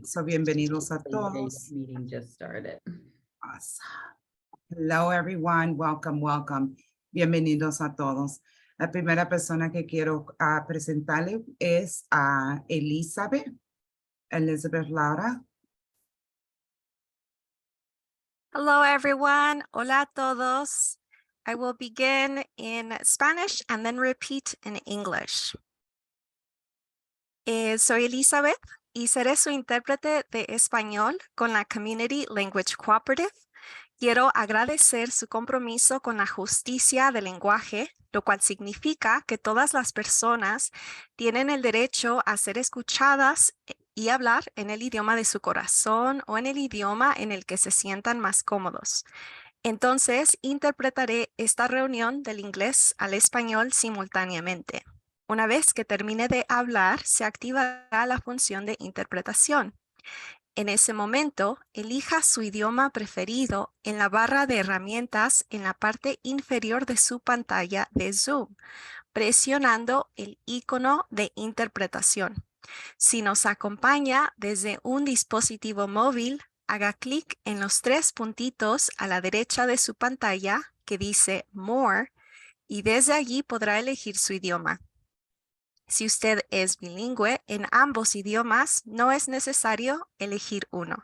So bienvenidos a todos. Meeting just started. Awesome. Hello everyone, welcome. Bienvenidos a todos. La primera persona que quiero presentarle es a Elizabeth Laura. Hello, everyone. Hola a todos. I will begin in Spanish and then repeat in English. Soy Elizabeth y seré su intérprete de español con la Community Language Cooperative. Quiero agradecer su compromiso con la justicia del lenguaje, lo cual significa que todas las personas tienen el derecho a ser escuchadas y hablar en el idioma de su corazón o en el idioma en el que se sientan más cómodos. Entonces, interpretaré esta reunión del inglés al español simultáneamente. Una vez que termine de hablar, se activará la función de interpretación. En ese momento, elija su idioma preferido en la barra de herramientas en la parte inferior de su pantalla de Zoom, presionando el icono de interpretación. Si nos acompaña desde un dispositivo móvil, haga clic en los 3 puntitos a la derecha de su pantalla que dice More y desde allí podrá elegir su idioma. Si usted es bilingüe en ambos idiomas, no es necesario elegir uno.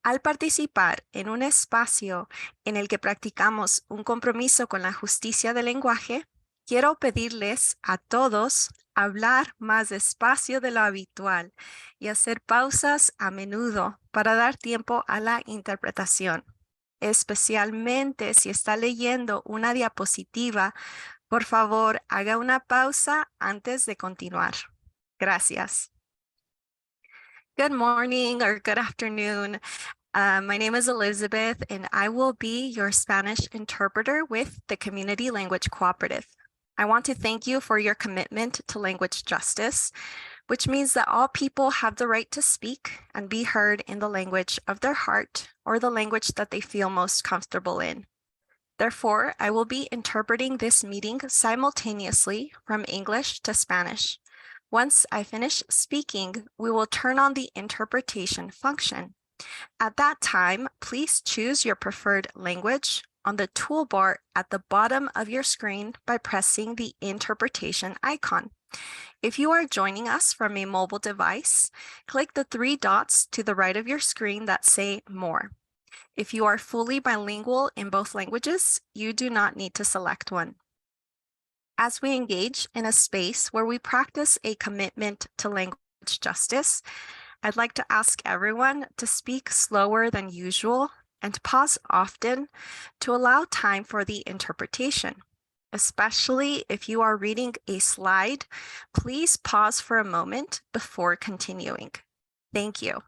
Al participar en un espacio en el que practicamos un compromiso con la justicia del lenguaje, quiero pedirles a todos hablar más despacio de lo habitual y hacer pausas a menudo para dar tiempo a la interpretación, especialmente si está leyendo una diapositiva. Por favor, haga una pausa antes de continuar. Gracias. Good morning or good afternoon. My name is Elizabeth, and I will be your Spanish interpreter with the Community Language Cooperative. I want to thank you for your commitment to language justice, which means that all people have the right to speak and be heard in the language of their heart or the language that they feel most comfortable in. Therefore, I will be interpreting this meeting simultaneously from English to Spanish. Once I finish speaking, we will turn on the interpretation function. At that time, please choose your preferred language on the toolbar at the bottom of your screen by pressing the interpretation icon. If you are joining us from a mobile device, click the 3 dots to the right of your screen that say More. If you are fully bilingual in both languages, you do not need to select one. As we engage in a space where we practice a commitment to language justice, I'd like to ask everyone to speak slower than usual and pause often to allow time for the interpretation. Especially if you are reading a slide, please pause for a moment before continuing. Thank you.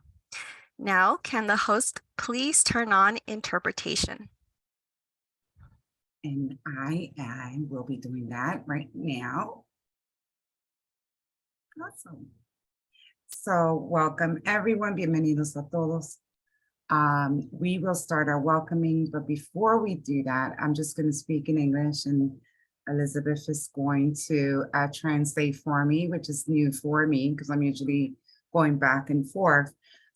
Now, can the host please turn on interpretation? And I will be doing that right now. Awesome. So welcome everyone, bienvenidos a todos. We will start our welcoming, but before we do that, I'm just going to speak in English and Elizabeth is going to translate for me, which is new for me because I'm usually going back and forth.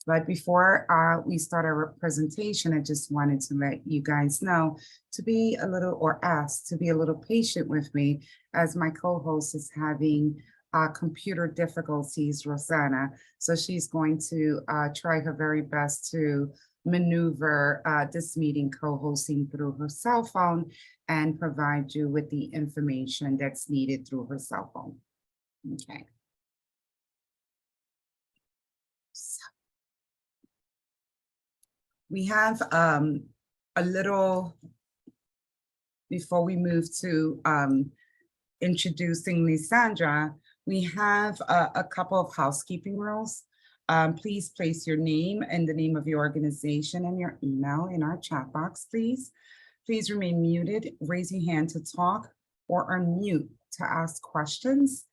But before we start our presentation, I just wanted to let you guys know to be a little, or ask to be a little patient with me as my co-host is having computer difficulties, Rosanna. So she's going to try her very best to maneuver this meeting co-hosting through her cell phone and provide you with the information that's needed through her cell phone. Okay. We have a little, before we move to introducing Lisandra, we have a couple of housekeeping rules. Please place your name and the name of your organization and your email in our chat box, please. Please remain muted, raise your hand to talk, or unmute to ask questions.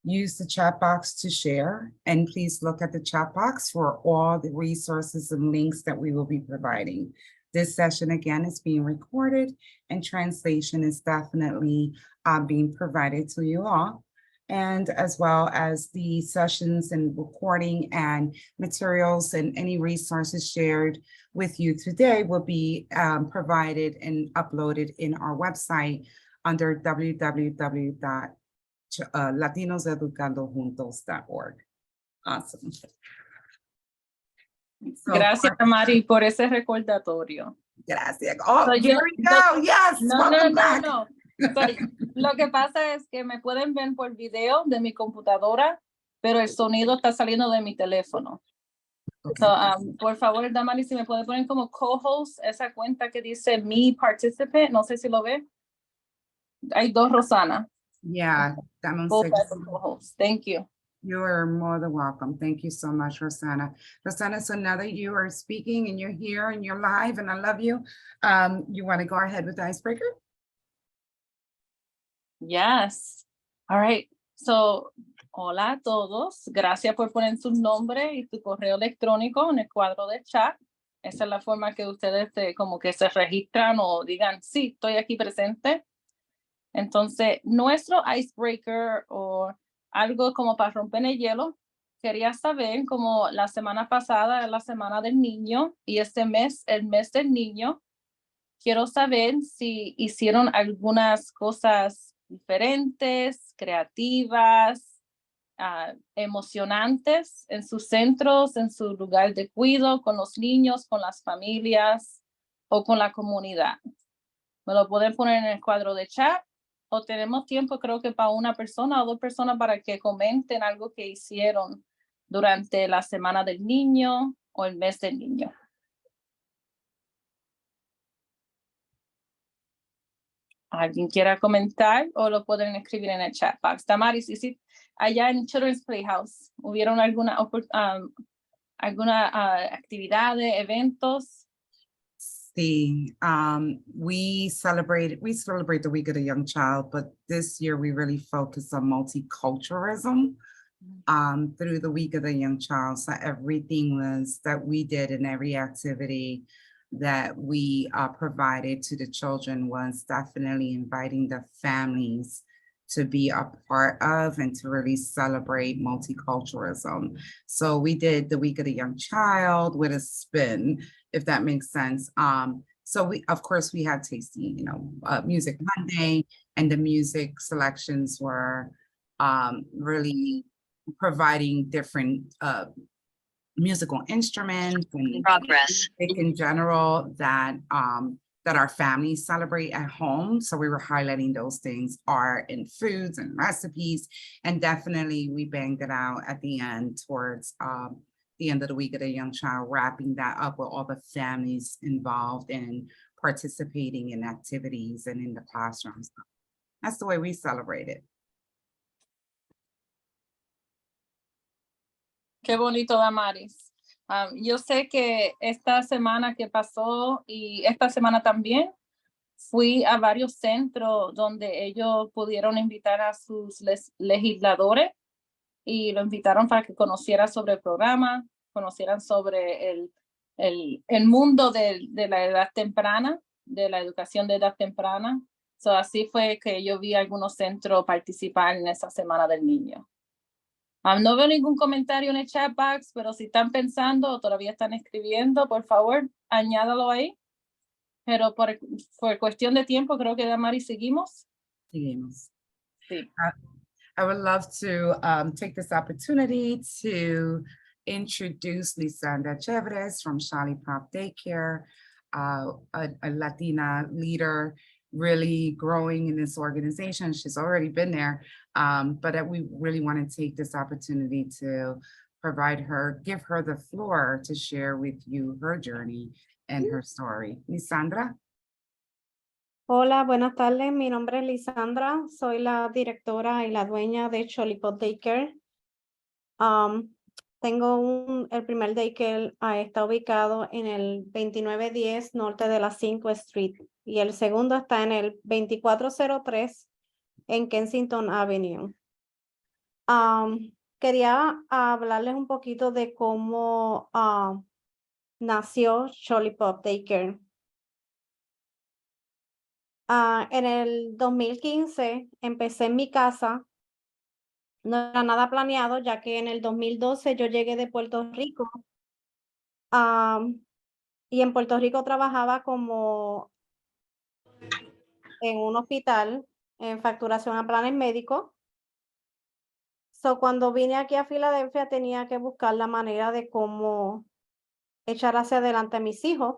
Use the chat box to share, and please look at the chat box for all the resources and links that we will be providing. This session, again, is being recorded and translation is definitely being provided to you all. and as well as the sessions and recording and materials and any resources shared with you today will be provided and uploaded in our website under www.latinoseducandojuntos.org. Awesome. So, Gracias, Mari, por ese recordatorio. gracias. Oh, So, here we go. Yes, welcome back. No. So, lo que pasa es que me pueden ver por video de mi computadora, pero el sonido está saliendo de mi teléfono. Okay. So, por favor, Damari, si me puede poner como co-host esa cuenta que dice me participant, no sé si lo ve. Hay dos Rosana. Yeah, Both as a co-host. Thank you. you are more than welcome. Thank you so much, Rosanna. Rosanna, so now that you are speaking and you're here and you're live and I love you, you want to go ahead with the icebreaker? Yes. All right. So, hola a todos. Gracias por poner su nombre y tu correo electrónico en el cuadro de chat. Esa es la forma que ustedes como que se registran o digan, sí, estoy aquí presente. Entonces, nuestro icebreaker o algo como para romper el hielo, quería saber como la semana pasada es la semana del niño y este mes, el mes del niño, quiero saber si hicieron algunas cosas diferentes, creativas, emocionantes en sus centros, en su lugar de cuidado, con los niños, con las familias o con la comunidad. Me lo pueden poner en el cuadro de chat o tenemos tiempo, creo que para una persona o dos personas para que comenten algo que hicieron durante la semana del niño o el mes del niño. ¿Alguien quiera comentar o lo pueden escribir en el chat box? Damaris, sí, allá en Children's Playhouse, ¿hubieron alguna actividades, eventos? Sí, we celebrate the Week of the Young Child, but this year we really focus on multiculturalism through the Week of the Young Child. So everything was that we did in every activity that we provided to the children was definitely inviting the families to be a part of and to really celebrate multiculturalism. So we did the Week of the Young Child with a spin, if that makes sense. So we, of course, we had tasting, Music Monday, and the music selections were really providing different musical instruments and Progress. music in general that that our families celebrate at home. So we were highlighting those things, art and foods and recipes, and definitely we banged it out at the end towards the end of the Week of the Young Child, wrapping that up with all the families involved in participating in activities and in the classrooms. That's the way we celebrate it. Qué bonito, Damaris. Yo sé que esta semana que pasó y esta semana también fui a varios centros donde ellos pudieron invitar a sus legisladores y lo invitaron para que conociera sobre el programa, conocieran sobre el mundo de la edad temprana, de la educación de edad temprana. So, así fue que yo vi algunos centros participar en esa semana del niño. No veo ningún comentario en el chat box, pero si están pensando o todavía están escribiendo, por favor, añádalo ahí. Pero por cuestión de tiempo, creo que Damari seguimos. Seguimos. Sí. I would love to take this opportunity to introduce Lisandra Chéveres from Shali Prop Daycare, a Latina leader really growing in this organization. She's already been there, but we really want to take this opportunity to give her the floor to share with you her journey and her story. Lisandra. Hola, buenas tardes. Mi nombre es Lisandra. Soy la directora y la dueña de Cholipot Daycare. Tengo el primer daycare está ubicado en el 2910 norte de la 5 Street y el segundo está en el 2403 en Kensington Avenue. Quería hablarles un poquito de cómo nació Cholipot Daycare. En el 2015 empecé en mi casa No era nada planeado, ya que en el 2012 yo llegué de Puerto Rico. Y en Puerto Rico trabajaba como en un hospital en facturación a planes médicos. So, cuando vine aquí a Filadelfia tenía que buscar la manera de cómo echar hacia adelante a mis hijos.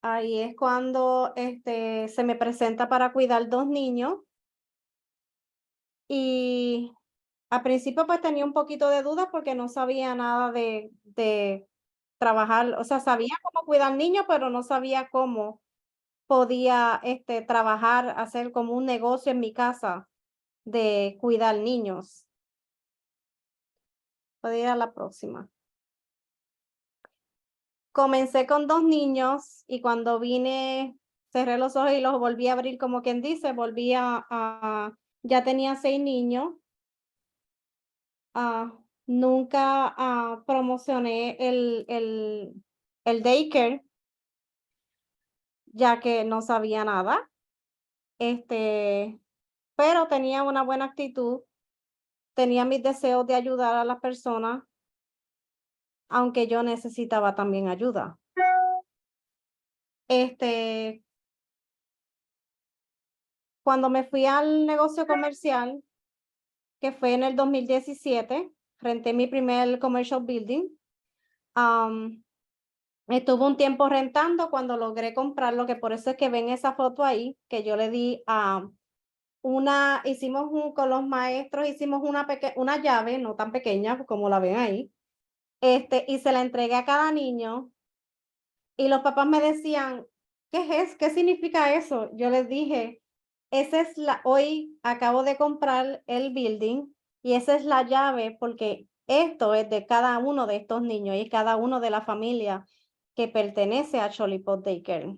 Ahí es cuando se me presenta para cuidar 2 niños. Y al principio pues tenía un poquito de dudas porque no sabía nada de trabajar, o sea, sabía cómo cuidar niños, pero no sabía cómo podía trabajar, hacer como un negocio en mi casa de cuidar niños. Podría ir a la próxima. Comencé con 2 niños y cuando vine, cerré los ojos y los volví a abrir como quien dice, ya tenía 6 niños. Nunca promocioné el daycare, ya que no sabía nada. Pero tenía una buena actitud, tenía mis deseos de ayudar a las personas, aunque yo necesitaba también ayuda. Cuando me fui al negocio comercial, que fue en el 2017, renté mi primer commercial building. Estuve un tiempo rentando cuando logré comprarlo, que por eso es que ven esa foto ahí, que yo le di a con los maestros, hicimos una llave, no tan pequeña como la ven ahí, y se la entregué a cada niño. Y los papás me decían, ¿Qué significa eso? Yo les dije, hoy acabo de comprar el building y esa es la llave porque esto es de cada uno de estos niños y cada uno de la familia que pertenece a Cholipot Daycare.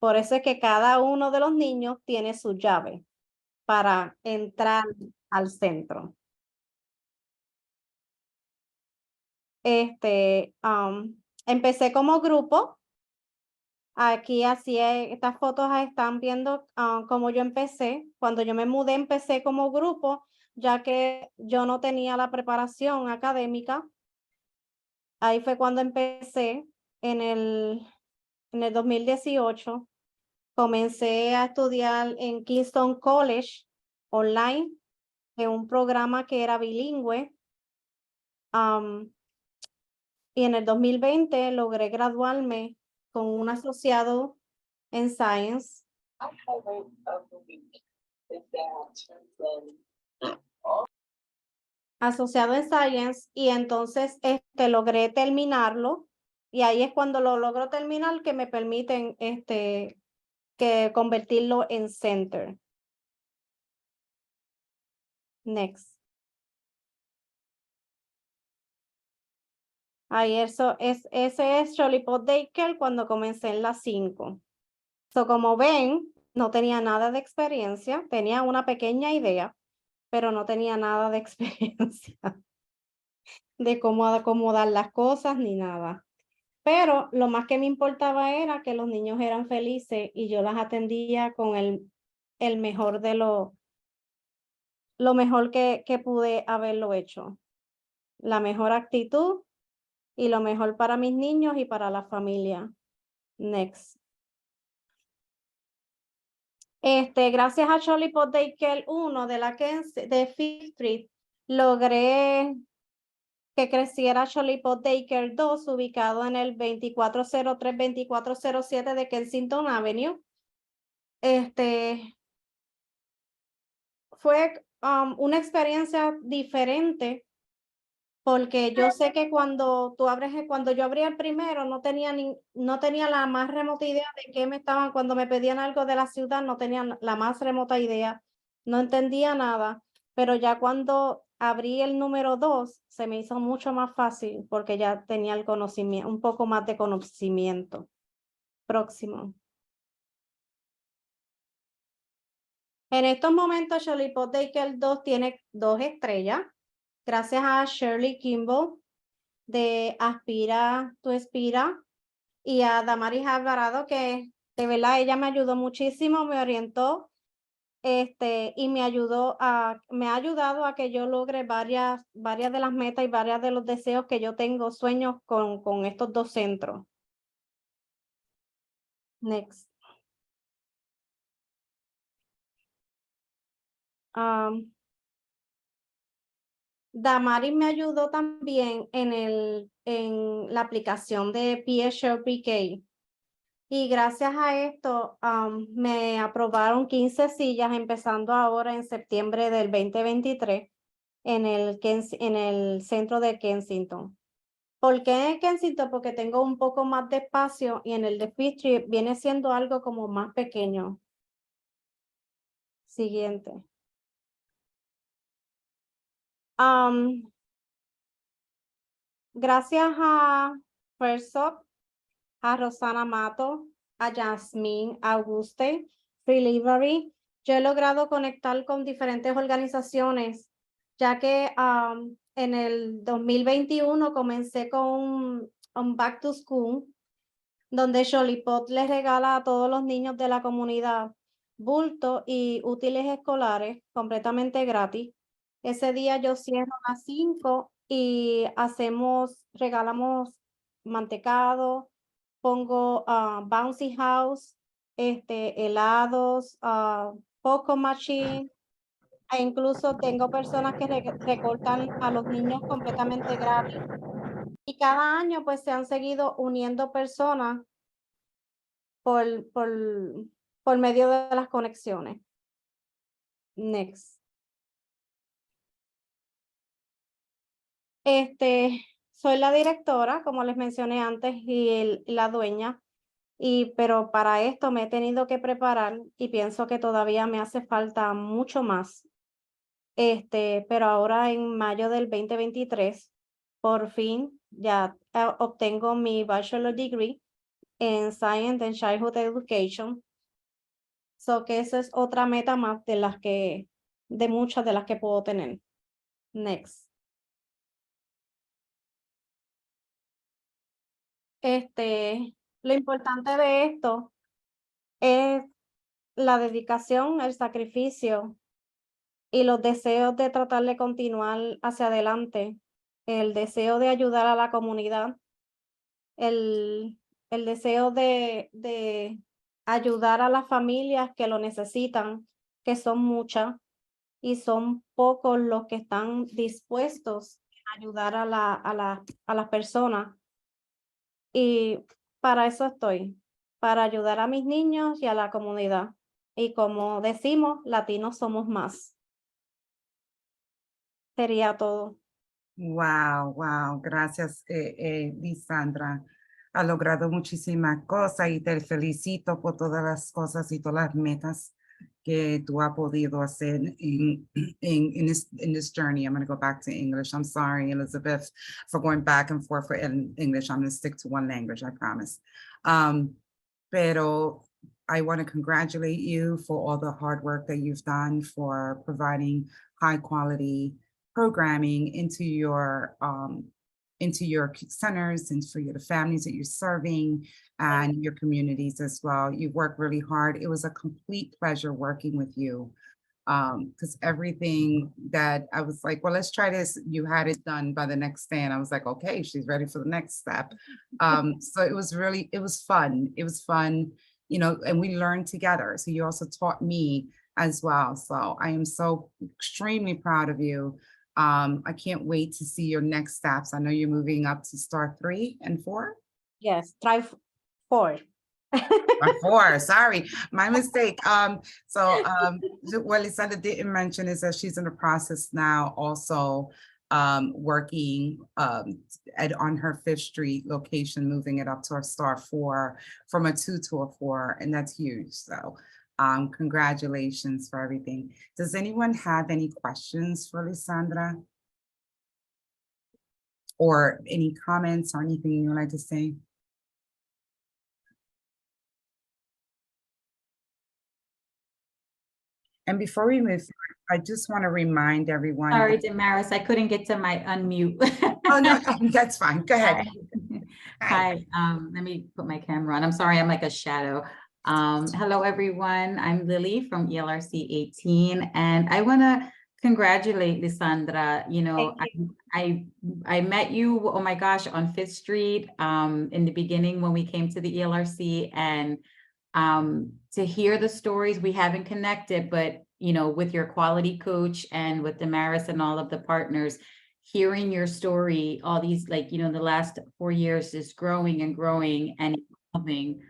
Por eso es que cada uno de los niños tiene su llave para entrar al centro. Empecé como grupo. Aquí estas fotos están viendo cómo yo empecé. Cuando yo me mudé, empecé como grupo, ya que yo no tenía la preparación académica. Ahí fue cuando empecé en el 2018. Comencé a estudiar en Kingston College online, en un programa que era bilingüe. Y en el 2020 logré graduarme con un asociado en Science. Asociado en Science y entonces logré terminarlo y ahí es cuando lo logro terminar que me permiten que convertirlo en Center. Next. Ahí ese es Cholipot Daycare cuando comencé en las 5. So, como ven, no tenía nada de experiencia, tenía una pequeña idea, pero no tenía nada de experiencia de cómo acomodar las cosas ni nada. Pero lo más que me importaba era que los niños eran felices y yo las atendía con el mejor de lo mejor que pude haberlo hecho. La mejor actitud y lo mejor para mis niños y para la familia. Next. Gracias a Cholipot Daycare 1 de Fifth Street, logré que creciera Cholipot Daycare 2, ubicado en el 2403-2407 de Kensington Avenue. Fue una experiencia diferente porque yo sé que cuando yo abría el primero no tenía la más remota idea de qué cuando me pedían algo de la ciudad, no tenía la más remota idea, no entendía nada, pero ya cuando abrí el número 2 se me hizo mucho más fácil porque ya tenía el conocimiento, un poco más de conocimiento. Próximo. En estos momentos, Cholipot Daycare 2 tiene 2 estrellas, gracias a Shirley Kimball de Aspira Tu Expira y a Damaris Alvarado, que de verdad ella me ayudó muchísimo, me orientó y me ha ayudado a que yo logre varias de las metas y varias de los deseos que yo tengo, sueños con estos dos centros. Next. Damari me ayudó también en la aplicación de PSHare PK. Y gracias a esto me aprobaron 15 sillas empezando ahora en septiembre del 2023 en el centro de Kensington. ¿Por qué en Kensington? Porque tengo un poco más de espacio y en el de Fifth Street viene siendo algo como más pequeño. Siguiente. Gracias a First Up, a Rosana Mato, a Jasmine Auguste, Free Library, yo he logrado conectar con diferentes organizaciones, ya que en el 2021 comencé con un Back to School, donde Jolipot les regala a todos los niños de la comunidad bultos y útiles escolares completamente gratis. Ese día yo cierro a las 5 y regalamos mantecado, pongo bouncy house, helados, Poco Machine, e incluso tengo personas que recortan a los niños completamente gratis. Y cada año pues se han seguido uniendo personas por medio de las conexiones. Next. Soy la directora, como les mencioné antes, y la dueña, pero para esto me he tenido que preparar y pienso que todavía me hace falta mucho más. Pero ahora en mayo del 2023, por fin ya obtengo mi bachelor degree en Science and Childhood Education. So que esa es otra meta más de muchas de las que puedo tener. Next. Lo importante de esto es la dedicación, el sacrificio y los deseos de tratar de continuar hacia adelante, el deseo de ayudar a la comunidad, el deseo de ayudar a las familias que lo necesitan, que son muchas, y son pocos los que están dispuestos a ayudar a las personas. Y para eso estoy, para ayudar a mis niños y a la comunidad. Y como decimos, latinos somos más. Sería todo. Wow, gracias, Lisandra. Ha logrado muchísimas cosas y te felicito por todas las cosas y todas las metas que tú has podido hacer in this journey. I'm going to go back to English. I'm sorry, Elizabeth, for going back and forth in English. I'm going to stick to one language, I promise. Pero I want to congratulate you for all the hard work that you've done for providing high quality programming into your centers and for the families that you're serving and your communities as well. You worked really hard. It was a complete pleasure working with you because everything that I was like, well, let's try this. You had it done by the next day. And I was like, okay, she's ready for the next step. So it was fun. It was fun, and we learned together. So you also taught me as well. So I am so extremely proud of you. I can't wait to see your next steps. I know you're moving up to star 3 and 4. Yes, try 4. Or 4, sorry, my mistake. What Lisandra didn't mention is that she's in the process now also working on her 5th Street location, moving it up to a star 4 from a 2 to a 4, and that's huge. So congratulations for everything. Does anyone have any questions for Lisandra? Or any comments or anything you would like to say? And before we move forward, I just want to remind everyone. Sorry, Damaris, I couldn't get to my unmute. Oh, no, that's fine. Go ahead. Hi. Let me put my camera on. I'm sorry, I'm like a shadow. Hello, everyone. I'm Lily from ELRC 18, and I want to congratulate Lisandra. You know, I met you, oh my gosh, on 5th Street in the beginning when we came to the ELRC, and to hear the stories, we haven't connected, but you know, with your quality coach and with Damaris and all of the partners, hearing your story, all these, like, you know, the last 4 years is growing and growing and evolving,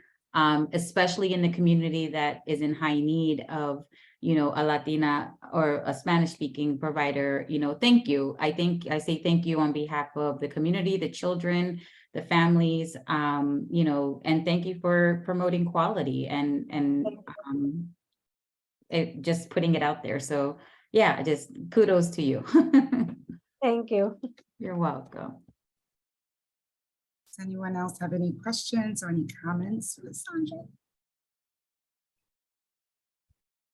especially in the community that is in high need of, you know, a Latina or a Spanish speaking provider. You know, thank you. I say thank you on behalf of the community, the children, the families, you know, and thank you for promoting quality and just putting it out there. So yeah, just kudos to you. Thank you. You're welcome. Does anyone else have any questions or any comments for Sandra?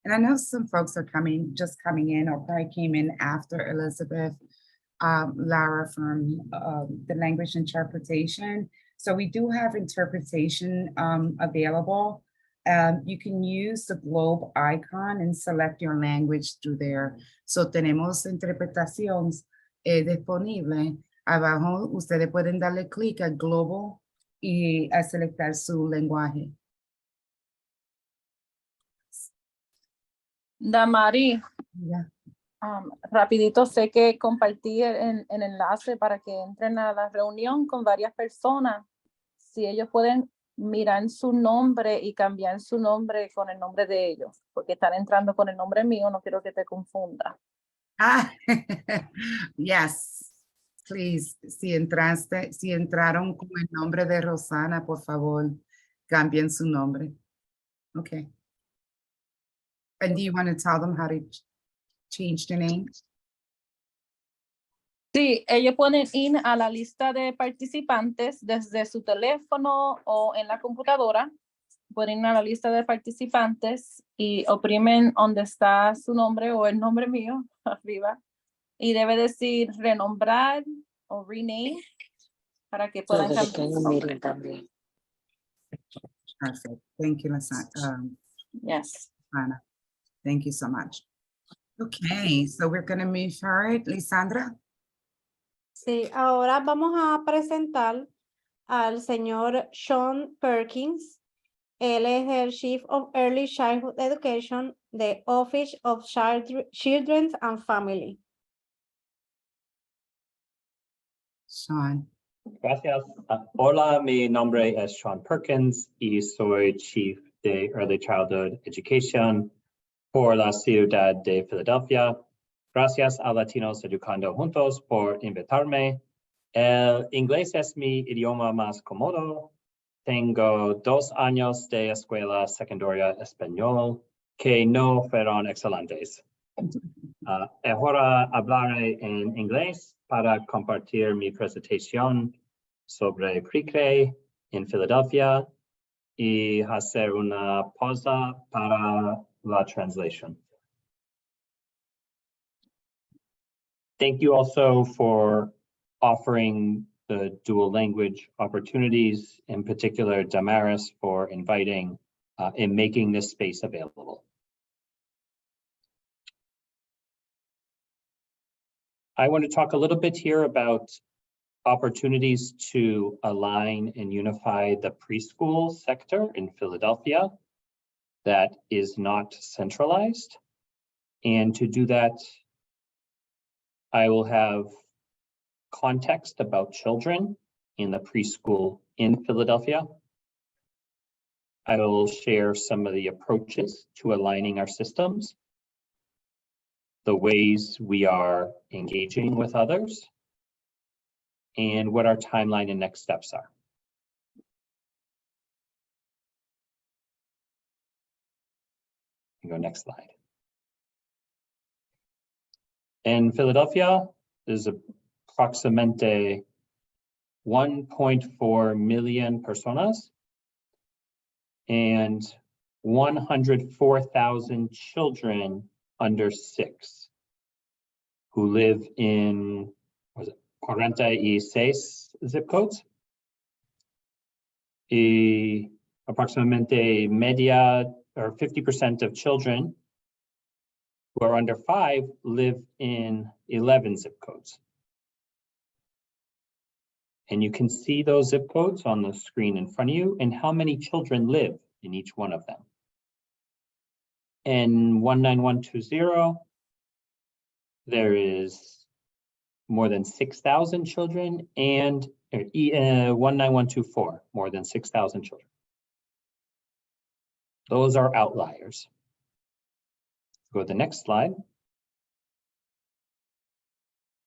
And I know some folks are just coming in or probably came in after Elizabeth, Lara from the language interpretation. So we do have interpretation available. You can use the globe icon and select your language through there. So tenemos interpretación disponible. Abajo ustedes pueden darle clic al globo y a selectar su lenguaje. Damari, Yeah. rapidito, sé que compartí el enlace para que entren a la reunión con varias personas. Si ellos pueden mirar su nombre y cambiar su nombre con el nombre de ellos, porque están entrando con el nombre mío, no quiero que te confunda. Ah, yes, please. Si entraron con el nombre de Rosana, por favor, cambien su nombre. Okay. And do you want to tell them how to change the name? Sí, ellos pueden ir a la lista de participantes desde su teléfono o en la computadora. Pueden ir a la lista de participantes y oprimen donde está su nombre o el nombre mío arriba. Y debe decir renombrar o rename para que puedan cambiar su nombre. Perfect. Thank you, Yes. Ana. Thank you so much. Okay, so we're going to move forward. Lisandra? Sí, ahora vamos a presentar al señor Sean Perkins. Él es el Chief of Early Childhood Education de Office of Children and Family. Sean. Gracias. Hola, mi nombre es Sean Perkins y soy Chief de Early Childhood Education por la ciudad de Filadelfia. Gracias a Latinos Educando Juntos por invitarme. El inglés es mi idioma más cómodo. Tengo 2 años de escuela secundaria español que no fueron excelentes. Ahora hablaré en inglés para compartir mi presentación sobre pre-K en Filadelfia y hacer una pausa para la translation. Thank you also for offering the dual language opportunities, in particular Damaris for inviting and making this space available. I want to talk a little bit here about opportunities to align and unify the preschool sector in Philadelphia that is not centralized. And to do that, I will have context about children in the preschool in Philadelphia. I will share some of the approaches to aligning our systems, the ways we are engaging with others, and what our timeline and next steps are. Go next slide. In Philadelphia, there's approximately 1.4 million personas and 104,000 children under 6 who live in, was it 46 zip codes. approximately media or 50% of children who are under 5 live in 11 zip codes. And you can see those zip codes on the screen in front of you and how many children live in each one of them. In 19120, there is more than 6,000 children, and 19124, more than 6,000 children. Those are outliers. Go to the next slide.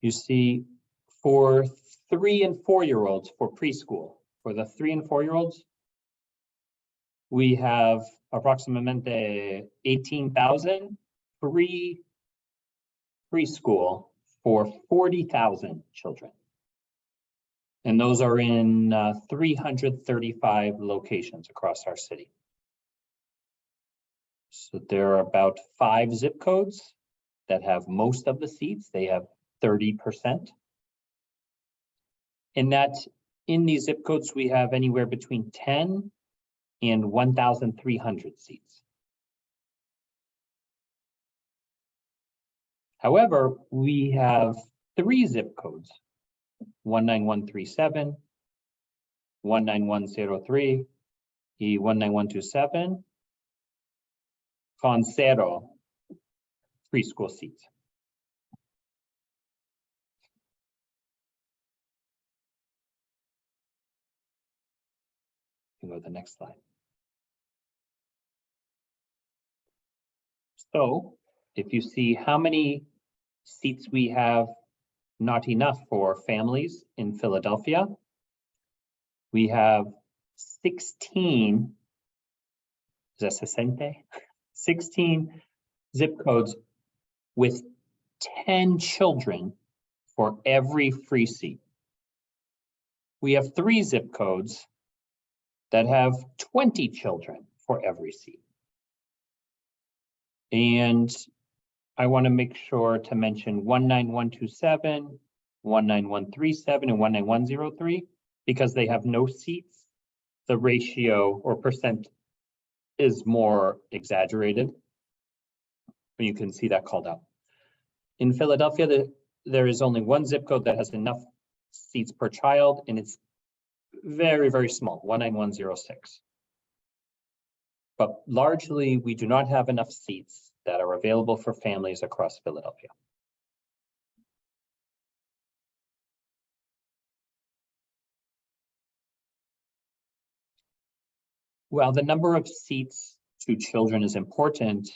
You see for 3 and 4-year-olds for preschool, for the 3 and 4-year-olds, we have approximately 18,000 preschool for 40,000 children. And those are in 335 locations across our city. So there are about 5 zip codes that have most of the seats. They have 30%. And that in these zip codes, we have anywhere between 10 and 1,300 seats. However, we have 3 zip codes, 19137, 19103, and 19127, con 0 preschool seats. You can go to the next slide. So if you see how many seats we have not enough for families in Philadelphia, we have 16 zip codes with 10 children for every free seat. We have 3 zip codes that have 20 children for every seat. And I want to make sure to mention 19127, 19137, and 19103, because they have no seats. The ratio or percent is more exaggerated. But you can see that called out. In Philadelphia, there is only 1 zip code that has enough seats per child, and it's very, very small, 19106. But largely, we do not have enough seats that are available for families across Philadelphia. While the number of seats to children is important,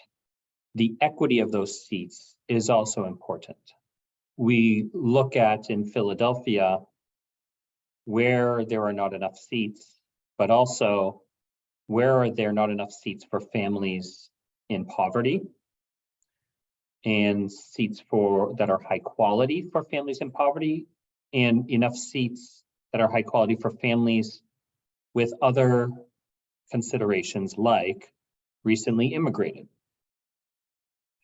the equity of those seats is also important. We look at in Philadelphia where there are not enough seats, but also where are there not enough seats for families in poverty and seats that are high quality for families in poverty, and enough seats that are high quality for families with other considerations like recently immigrated,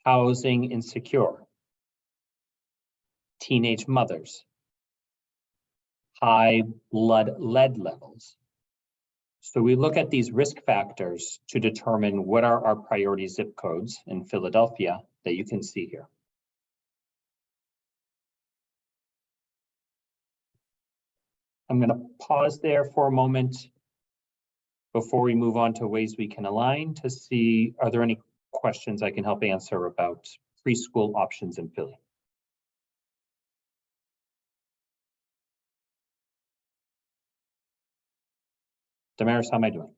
housing insecure, teenage mothers, high blood lead levels. So we look at these risk factors to determine what are our priority zip codes in Philadelphia that you can see here. I'm going to pause there for a moment before we move on to ways we can align to see, are there any questions I can help answer about preschool options in Philly? Damaris, how am I doing?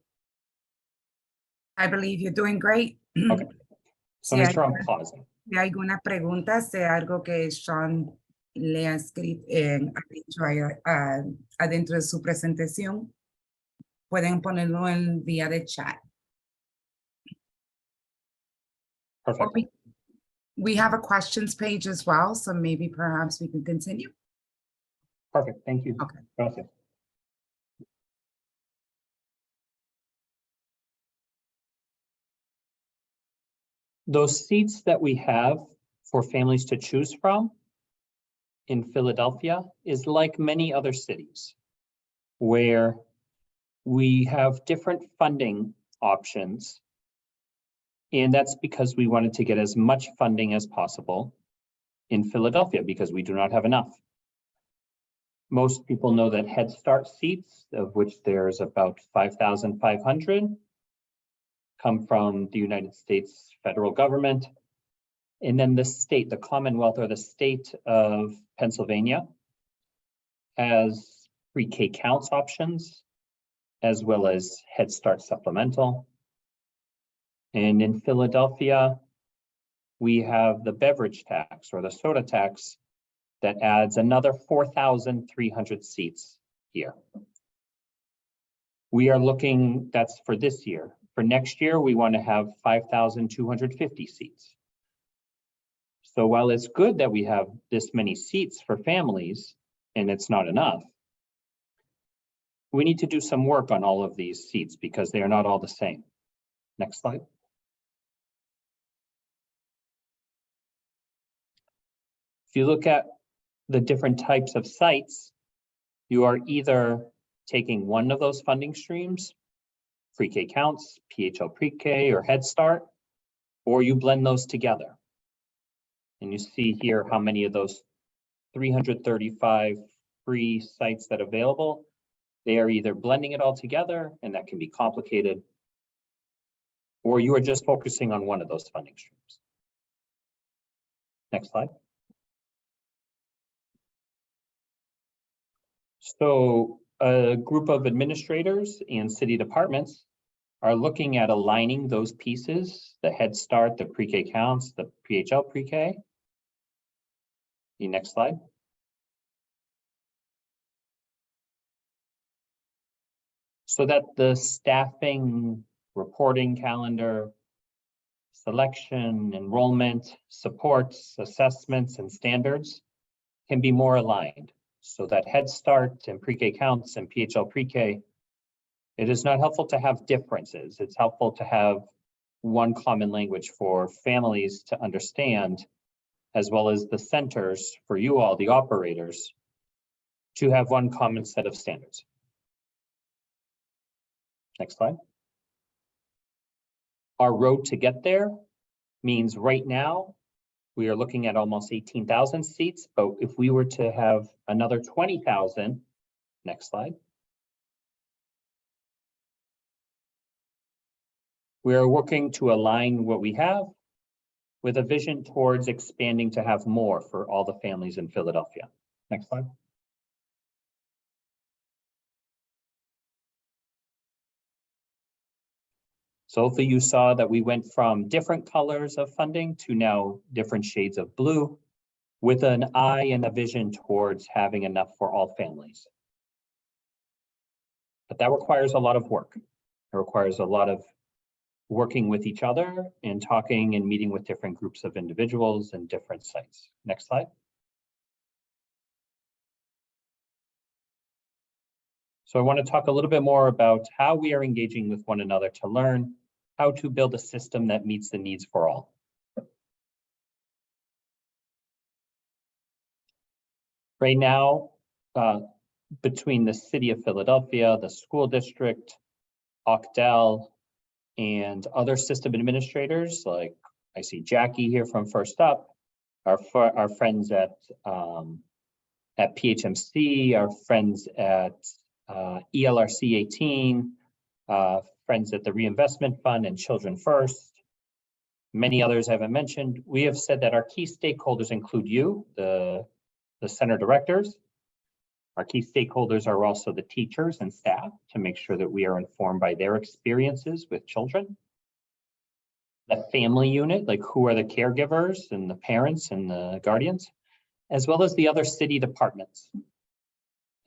I believe you're doing great. Okay. So make sure I'm pausing. Si hay alguna pregunta, sea algo que Sean le ha escrito, ha dicho adentro de su presentación, pueden ponerlo en vía de chat. Perfect. We have a questions page as well, so maybe perhaps we can continue. Perfect. Thank you. Okay. Gracias. Those seats that we have for families to choose from in Philadelphia is like many other cities where We have different funding options. And that's because we wanted to get as much funding as possible in Philadelphia because we do not have enough. Most people know that Head Start seats, of which there's about 5,500, come from the United States federal government. And then the state, the Commonwealth or the state of Pennsylvania has pre-K counts options, as well as Head Start supplemental. And in Philadelphia, we have the beverage tax or the soda tax that adds another 4,300 seats here. We are looking, that's for this year. For next year, we want to have 5,250 seats. So while it's good that we have this many seats for families, and it's not enough, we need to do some work on all of these seats because they are not all the same. Next slide. If you look at the different types of sites, you are either taking one of those funding streams, pre-K counts, PHL pre-K, or Head Start, or you blend those together. And you see here how many of those 335 free sites that are available, they are either blending it all together, and that can be complicated, or you are just focusing on one of those funding streams. Next slide. So a group of administrators and city departments are looking at aligning those pieces, the Head Start, the pre-K counts, the PHL pre-K. The next slide. So that the staffing, reporting calendar, selection, enrollment, supports, assessments, and standards can be more aligned. So that Head Start and pre-K counts and PHL pre-K, it is not helpful to have differences. It's helpful to have one common language for families to understand, as well as the centers for you all, the operators, to have one common set of standards. Next slide. Our road to get there means right now, we are looking at almost 18,000 seats, but if we were to have another 20,000, next slide. We are working to align what we have with a vision towards expanding to have more for all the families in Philadelphia. Next slide. So hopefully you saw that we went from different colors of funding to now different shades of blue with an eye and a vision towards having enough for all families. But that requires a lot of work. It requires a lot of working with each other and talking and meeting with different groups of individuals and different sites. Next slide. So I want to talk a little bit more about how we are engaging with one another to learn how to build a system that meets the needs for all. Right now, between the city of Philadelphia, the school district, Ocdel, and other system administrators, like I see Jackie here from First Up, our friends at PHMC, our friends at ELRC 18, friends at the Reinvestment Fund and Children First, many others I haven't mentioned. We have said that our key stakeholders include you, the center directors. Our key stakeholders are also the teachers and staff to make sure that we are informed by their experiences with children. The family unit, like who are the caregivers and the parents and the guardians, as well as the other city departments.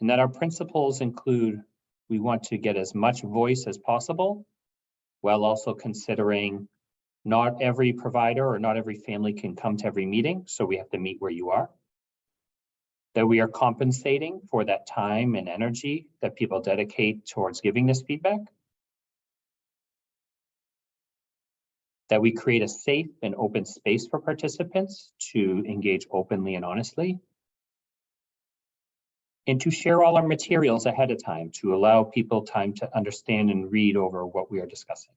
And that our principles include, we want to get as much voice as possible, while also considering not every provider or not every family can come to every meeting, so we have to meet where you are. That we are compensating for that time and energy that people dedicate towards giving this feedback. That we create a safe and open space for participants to engage openly and honestly. and to share all our materials ahead of time to allow people time to understand and read over what we are discussing.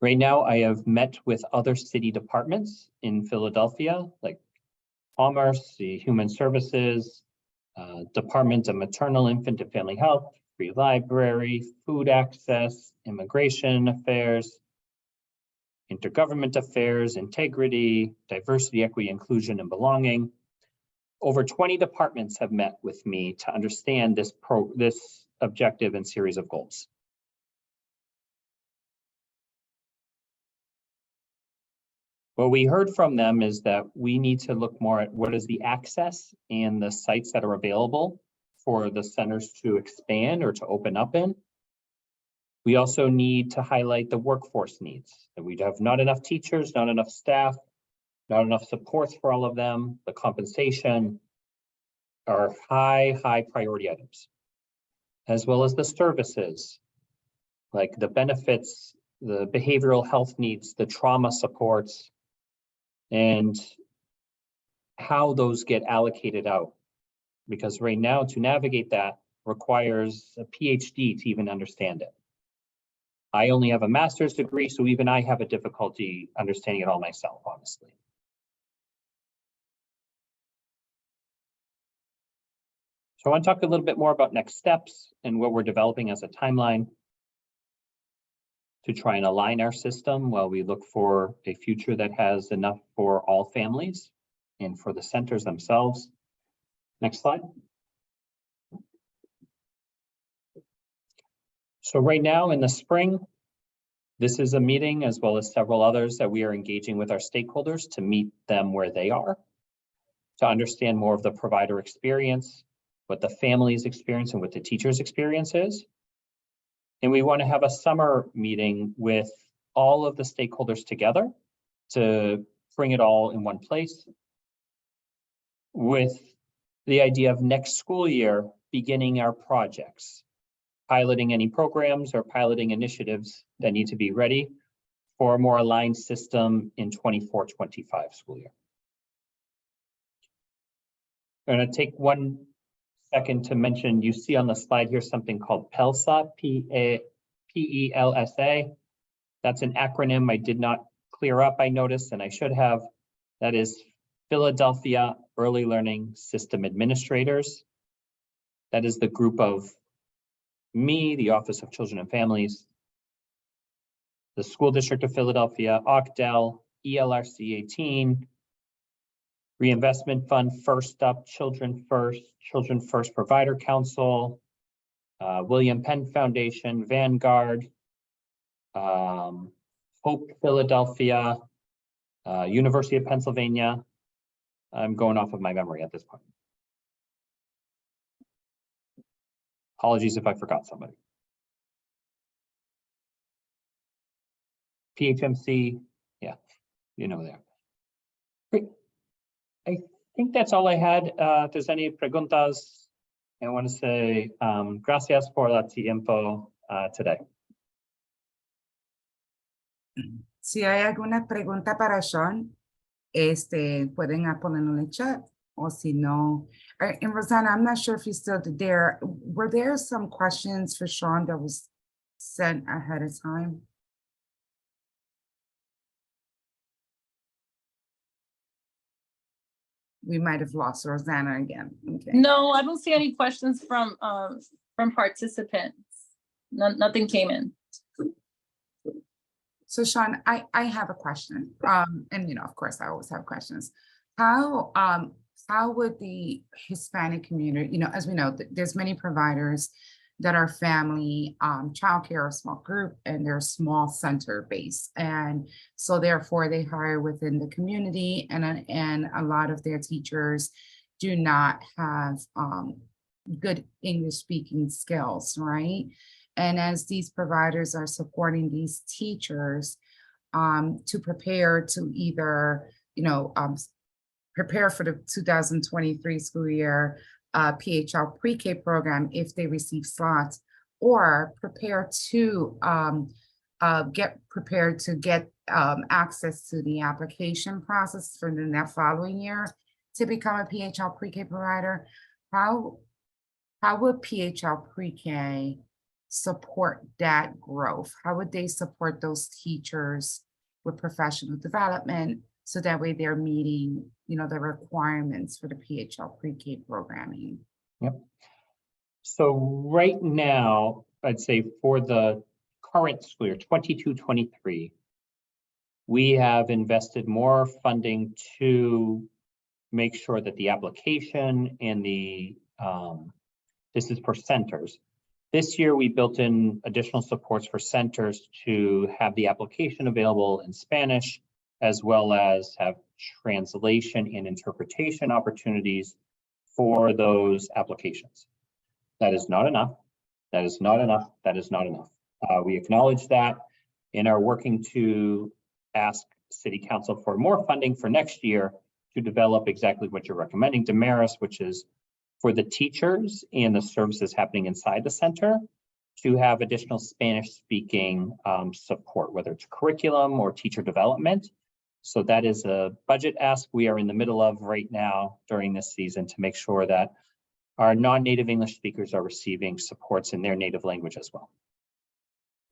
Right now, I have met with other city departments in Philadelphia, like Commerce, the Human Services, Department of Maternal, Infant, and Family Health, Free Library, Food Access, Immigration Affairs, Intergovernment Affairs, Integrity, Diversity, Equity, Inclusion, and Belonging. Over 20 departments have met with me to understand this objective and series of goals. What we heard from them is that we need to look more at what is the access and the sites that are available for the centers to expand or to open up in. We also need to highlight the workforce needs, that we have not enough teachers, not enough staff, not enough supports for all of them. The compensation are high priority items, as well as the services, like the benefits, the behavioral health needs, the trauma supports, and how those get allocated out. Because right now, to navigate that requires a PhD to even understand it. I only have a master's degree, so even I have a difficulty understanding it all myself, honestly. So I want to talk a little bit more about next steps and what we're developing as a timeline to try and align our system while we look for a future that has enough for all families and for the centers themselves. Next slide. So right now in the spring, this is a meeting as well as several others that we are engaging with our stakeholders to meet them where they are, to understand more of the provider experience, what the family's experience and what the teacher's experience is. And we want to have a summer meeting with all of the stakeholders together to bring it all in one place, with the idea of next school year beginning our projects, piloting any programs or piloting initiatives that need to be ready for a more aligned system in 24-25 school year. I'm going to take 1 second to mention, you see on the slide here something called PELSA, P-E-L-S-A. That's an acronym I did not clear up, I noticed, and I should have. That is Philadelphia Early Learning System Administrators. That is the group of me, the Office of Children and Families, the School District of Philadelphia, OCDEL, ELRC 18, Reinvestment Fund, First Up, Children First Provider Council, William Penn Foundation, Vanguard, Hope Philadelphia, University of Pennsylvania. I'm going off of my memory at this point. Apologies if I forgot somebody. PHMC, yeah, you know there. Great. I think that's all I had. If there's any preguntas, I want to say gracias por la tiempo today. Si hay alguna pregunta para Sean, pueden ponerlo en el chat, o si no. And Rosanna, I'm not sure if you're still there. Were there some questions for Sean that was sent ahead of time? We might have lost Rosanna again. Okay. No, I don't see any questions from participants. Nothing came in. So Sean, I have a question. And of course I always have questions. How would the Hispanic community, as we know, there's many providers that are family, childcare, or small group, and they're small center based. And so therefore they hire within the community, and a lot of their teachers do not have good English speaking skills, right? And as these providers are supporting these teachers to prepare to either, prepare for the 2023 school year PHL pre-K program if they receive slots, or prepare to get prepared to get access to the application process for the next following year to become a PHL pre-K provider, how would PHL pre-K support that growth? How would they support those teachers with professional development so that way they're meeting, the requirements for the PHL pre-K programming? Yep. So right now, I'd say for the current school year, 22-23, we have invested more funding to make sure that the application and the, this is for centers. This year, we built in additional supports for centers to have the application available in Spanish, as well as have translation and interpretation opportunities for those applications. That is not enough. That is not enough. That is not enough. We acknowledge that and are working to ask City Council for more funding for next year to develop exactly what you're recommending, Damaris, which is for the teachers and the services happening inside the center to have additional Spanish speaking support, whether it's curriculum or teacher development. So that is a budget ask we are in the middle of right now during this season to make sure that our non-native English speakers are receiving supports in their native language as well.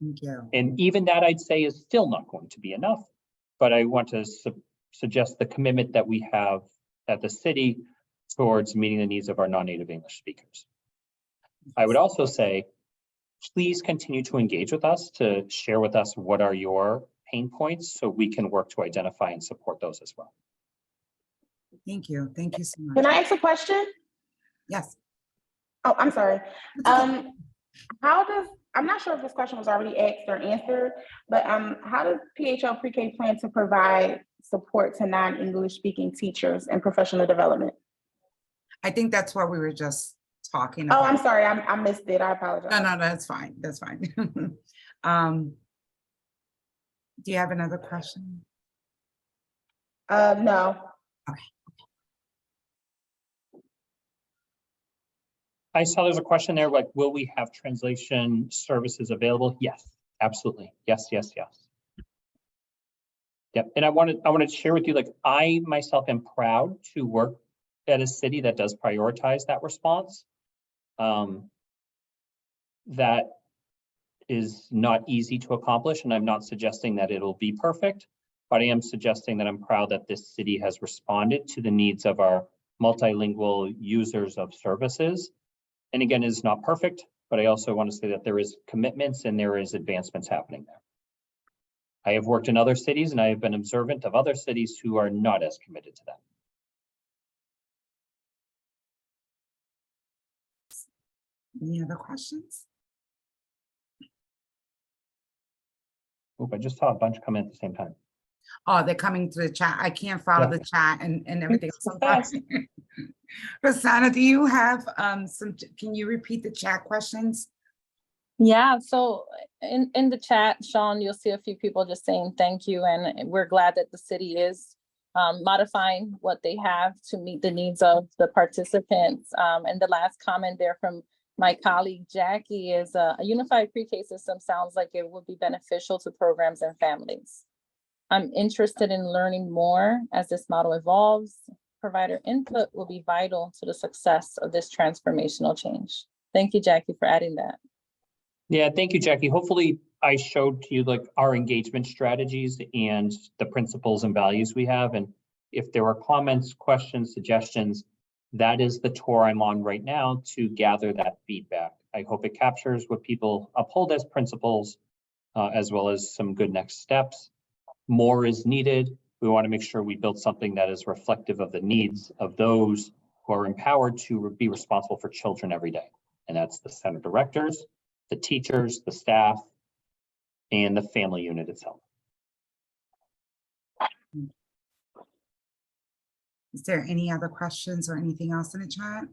Thank you. And even that I'd say is still not going to be enough, but I want to suggest the commitment that we have at the city towards meeting the needs of our non-native English speakers. I would also say, please continue to engage with us, to share with us what are your pain points so we can work to identify and support those as well. Thank you. Thank you so much. Can I ask a question? Yes. Oh, I'm sorry. It's okay. I'm not sure if this question was already asked or answered, but how does PHL Pre-K plan to provide support to non-English speaking teachers and professional development? I think that's what we were just talking Oh, about. I'm sorry, I missed it. I apologize. No, that's fine. That's fine. Do you have another question? No. Okay. I saw there's a question there, like, will we have translation services available? Yes, absolutely. Yes, yes, yes. Yep. And I wanted to share with you, like, I myself am proud to work at a city that does prioritize that response. That is not easy to accomplish, and I'm not suggesting that it'll be perfect, but I am suggesting that I'm proud that this city has responded to the needs of our multilingual users of services. And again, it's not perfect, but I also want to say that there is commitments and there is advancements happening there. I have worked in other cities and I have been observant of other cities who are not as committed to that. Any other questions? Oop, I just saw a bunch come in at the same time. Oh, they're coming to the chat. I can't follow Yeah. the chat and everything else. Sometimes. Rosanna, do you have can you repeat the chat questions? Yeah, so in the chat, Sean, you'll see a few people just saying thank you, and we're glad that the city is modifying what they have to meet the needs of the participants. And the last comment there from my colleague Jackie is a unified pre-K system sounds like it would be beneficial to programs and families. I'm interested in learning more as this model evolves. Provider input will be vital to the success of this transformational change. Thank you, Jackie, for adding that. Yeah, thank you, Jackie. Hopefully I showed to you like our engagement strategies and the principles and values we have. And if there are comments, questions, suggestions, that is the tour I'm on right now to gather that feedback. I hope it captures what people uphold as principles, as well as some good next steps. More is needed. We want to make sure we build something that is reflective of the needs of those who are empowered to be responsible for children every day. And that's the center directors, the teachers, the staff, and the family unit itself. Is there any other questions or anything else in the chat?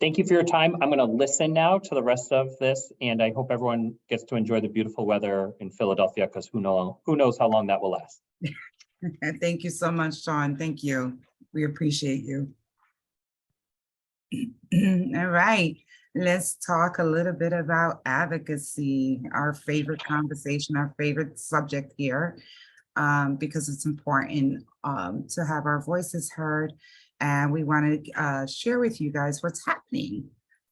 Thank you for your time. I'm going to listen now to the rest of this, and I hope everyone gets to enjoy the beautiful weather in Philadelphia, because who knows how long that will last. Thank you so much, Sean. Thank you. We appreciate you. All right. let's talk a little bit about advocacy, our favorite conversation, our favorite subject here, because it's important to have our voices heard. And we want to share with you guys what's happening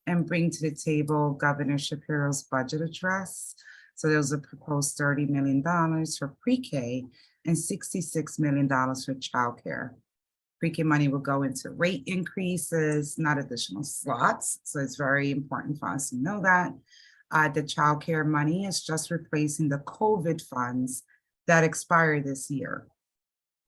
and bring to the table Governor Shapiro's budget address. So there was a proposed $30 million for pre-K and $66 million for childcare. Pre-K money will go into rate increases, not additional slots. So it's very important for us to know that. The childcare money is just replacing the COVID funds that expire this year.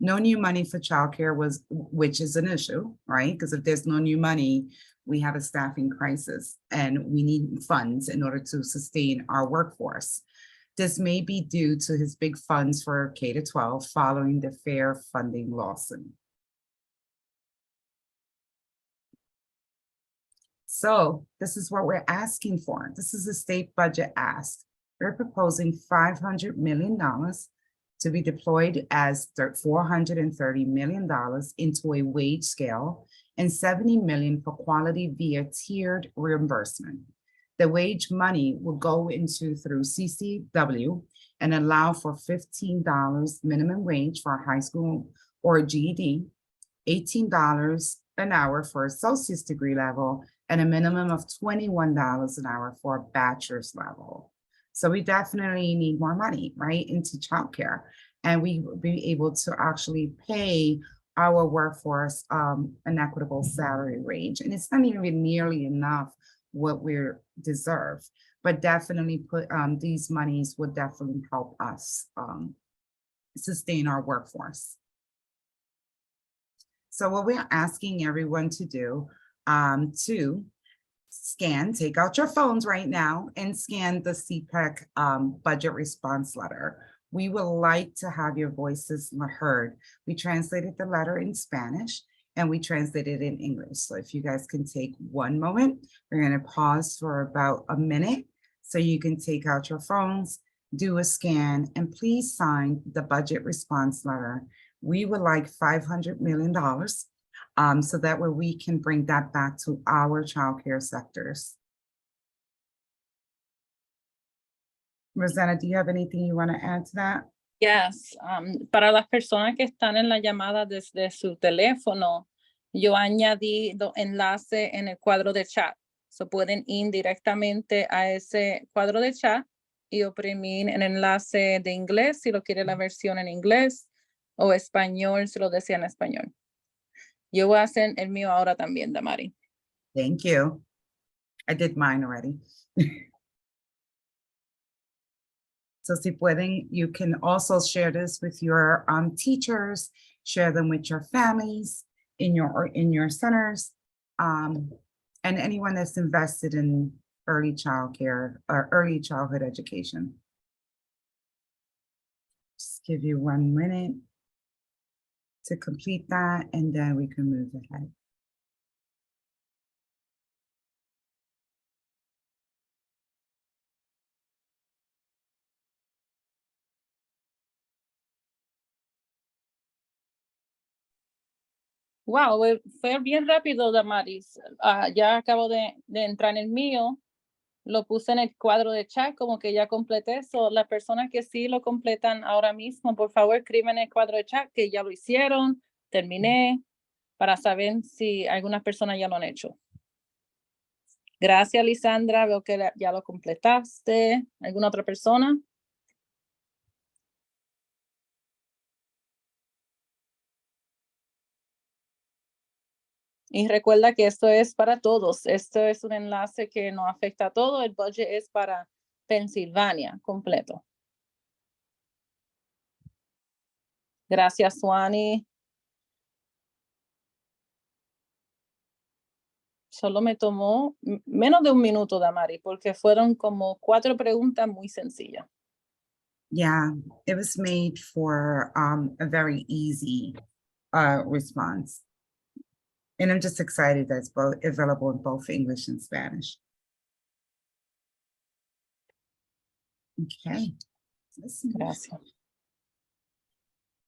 No new money for childcare which is an issue, right? Because if there's no new money, we have a staffing crisis and we need funds in order to sustain our workforce. This may be due to his big funds for K-12 following the fair funding lawsuit. So this is what we're asking for. This is a state budget ask. We're proposing $500 million to be deployed as $430 million into a wage scale and $70 million for quality via tiered reimbursement. The wage money will go into through CCW and allow for $15 minimum wage for high school or GED, $18 an hour for associate's degree level, and a minimum of $21 an hour for a bachelor's level. So we definitely need more money, right, into childcare. And we will be able to actually pay our workforce an equitable salary range. And it's not even nearly enough what we deserve, but definitely these monies would definitely help us sustain our workforce. So what we're asking everyone to do, to take out your phones right now and scan the CPEC budget response letter. We would like to have your voices heard. We translated the letter in Spanish and we translated it in English. So if you guys can take one moment, we're gonna pause for about a minute so you can take out your phones, do a scan, and please sign the budget response letter. We would like $500 million so that way we can bring that back to our childcare sectors. Rosanna, do you have anything you want to add to that? Yes, para las personas que están en la llamada desde su teléfono, yo añadí los enlaces en el cuadro de chat. So pueden ir directamente a ese cuadro de chat y oprimir el enlace de inglés si lo quiere la versión en inglés o español si lo desea en español. Yo voy a hacer el mío ahora también, Damari. Thank you. I did mine already. So si pueden, you can also share this with your teachers, share them with your families, in your centers, and anyone that's invested in early childcare or early childhood education. Just give you 1 minute to complete that, and then we can move ahead. Wow, fue bien rápido, Damaris. Ya acabo de entrar en el mío. Lo puse en el cuadro de chat, como que ya completé eso. Las personas que sí lo completan ahora mismo, por favor, escriben en el cuadro de chat que ya lo hicieron, terminé, para saber si algunas personas ya lo han hecho. Gracias, Lisandra. Veo que ya lo completaste. ¿Alguna otra persona? Y recuerda que esto es para todos. Esto es un enlace que nos afecta a todos. El budget es para Pensilvania completo. Gracias, Suani. Solo me tomó menos de un minuto, Damari, porque fueron como 4 preguntas muy sencillas. Yeah, it was made for a very easy response. And I'm just excited that it's both available in both English and Spanish. Okay. Gracias.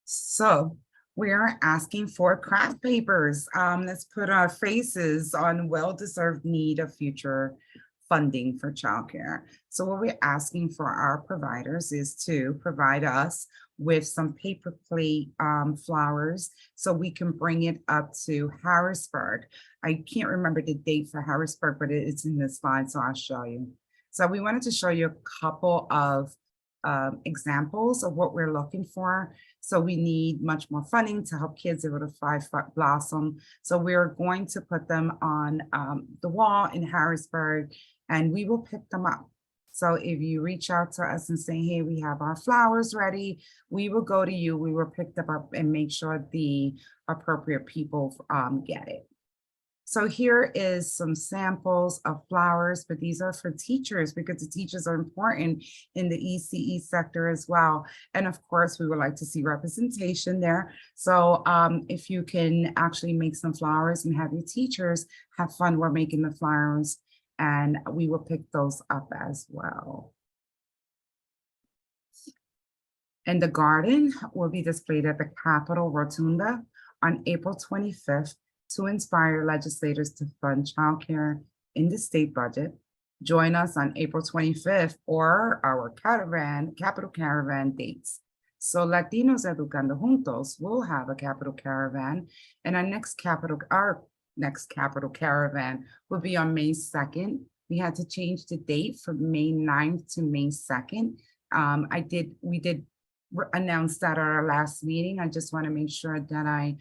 So We are asking for craft papers. Let's put our faces on well-deserved need of future funding for childcare. So what we're asking for our providers is to provide us with some paper plate flowers so we can bring it up to Harrisburg. I can't remember the date for Harrisburg, but it's in the slide, so I'll show you. So we wanted to show you a couple of examples of what we're looking for. So we need much more funding to help kids able to blossom. So we're going to put them on the wall in Harrisburg, and we will pick them up. So if you reach out to us and say, hey, we have our flowers ready, we will go to you, we will pick them up and make sure the appropriate people get it. So here is some samples of flowers, but these are for teachers because the teachers are important in the ECE sector as well. And of course, we would like to see representation there. So if you can actually make some flowers and have your teachers have fun while making the flowers, and we will pick those up as well. And the garden will be displayed at the Capitol Rotunda on April 25th. To inspire legislators to fund childcare in the state budget. Join us on April 25th or our Capital Caravan dates. So Latinos Educando Juntos will have a Capital Caravan, and our next Capital Caravan will be on May 2nd. We had to change the date from May 9th to May 2nd. We did announce that at our last meeting. I just want to make sure that I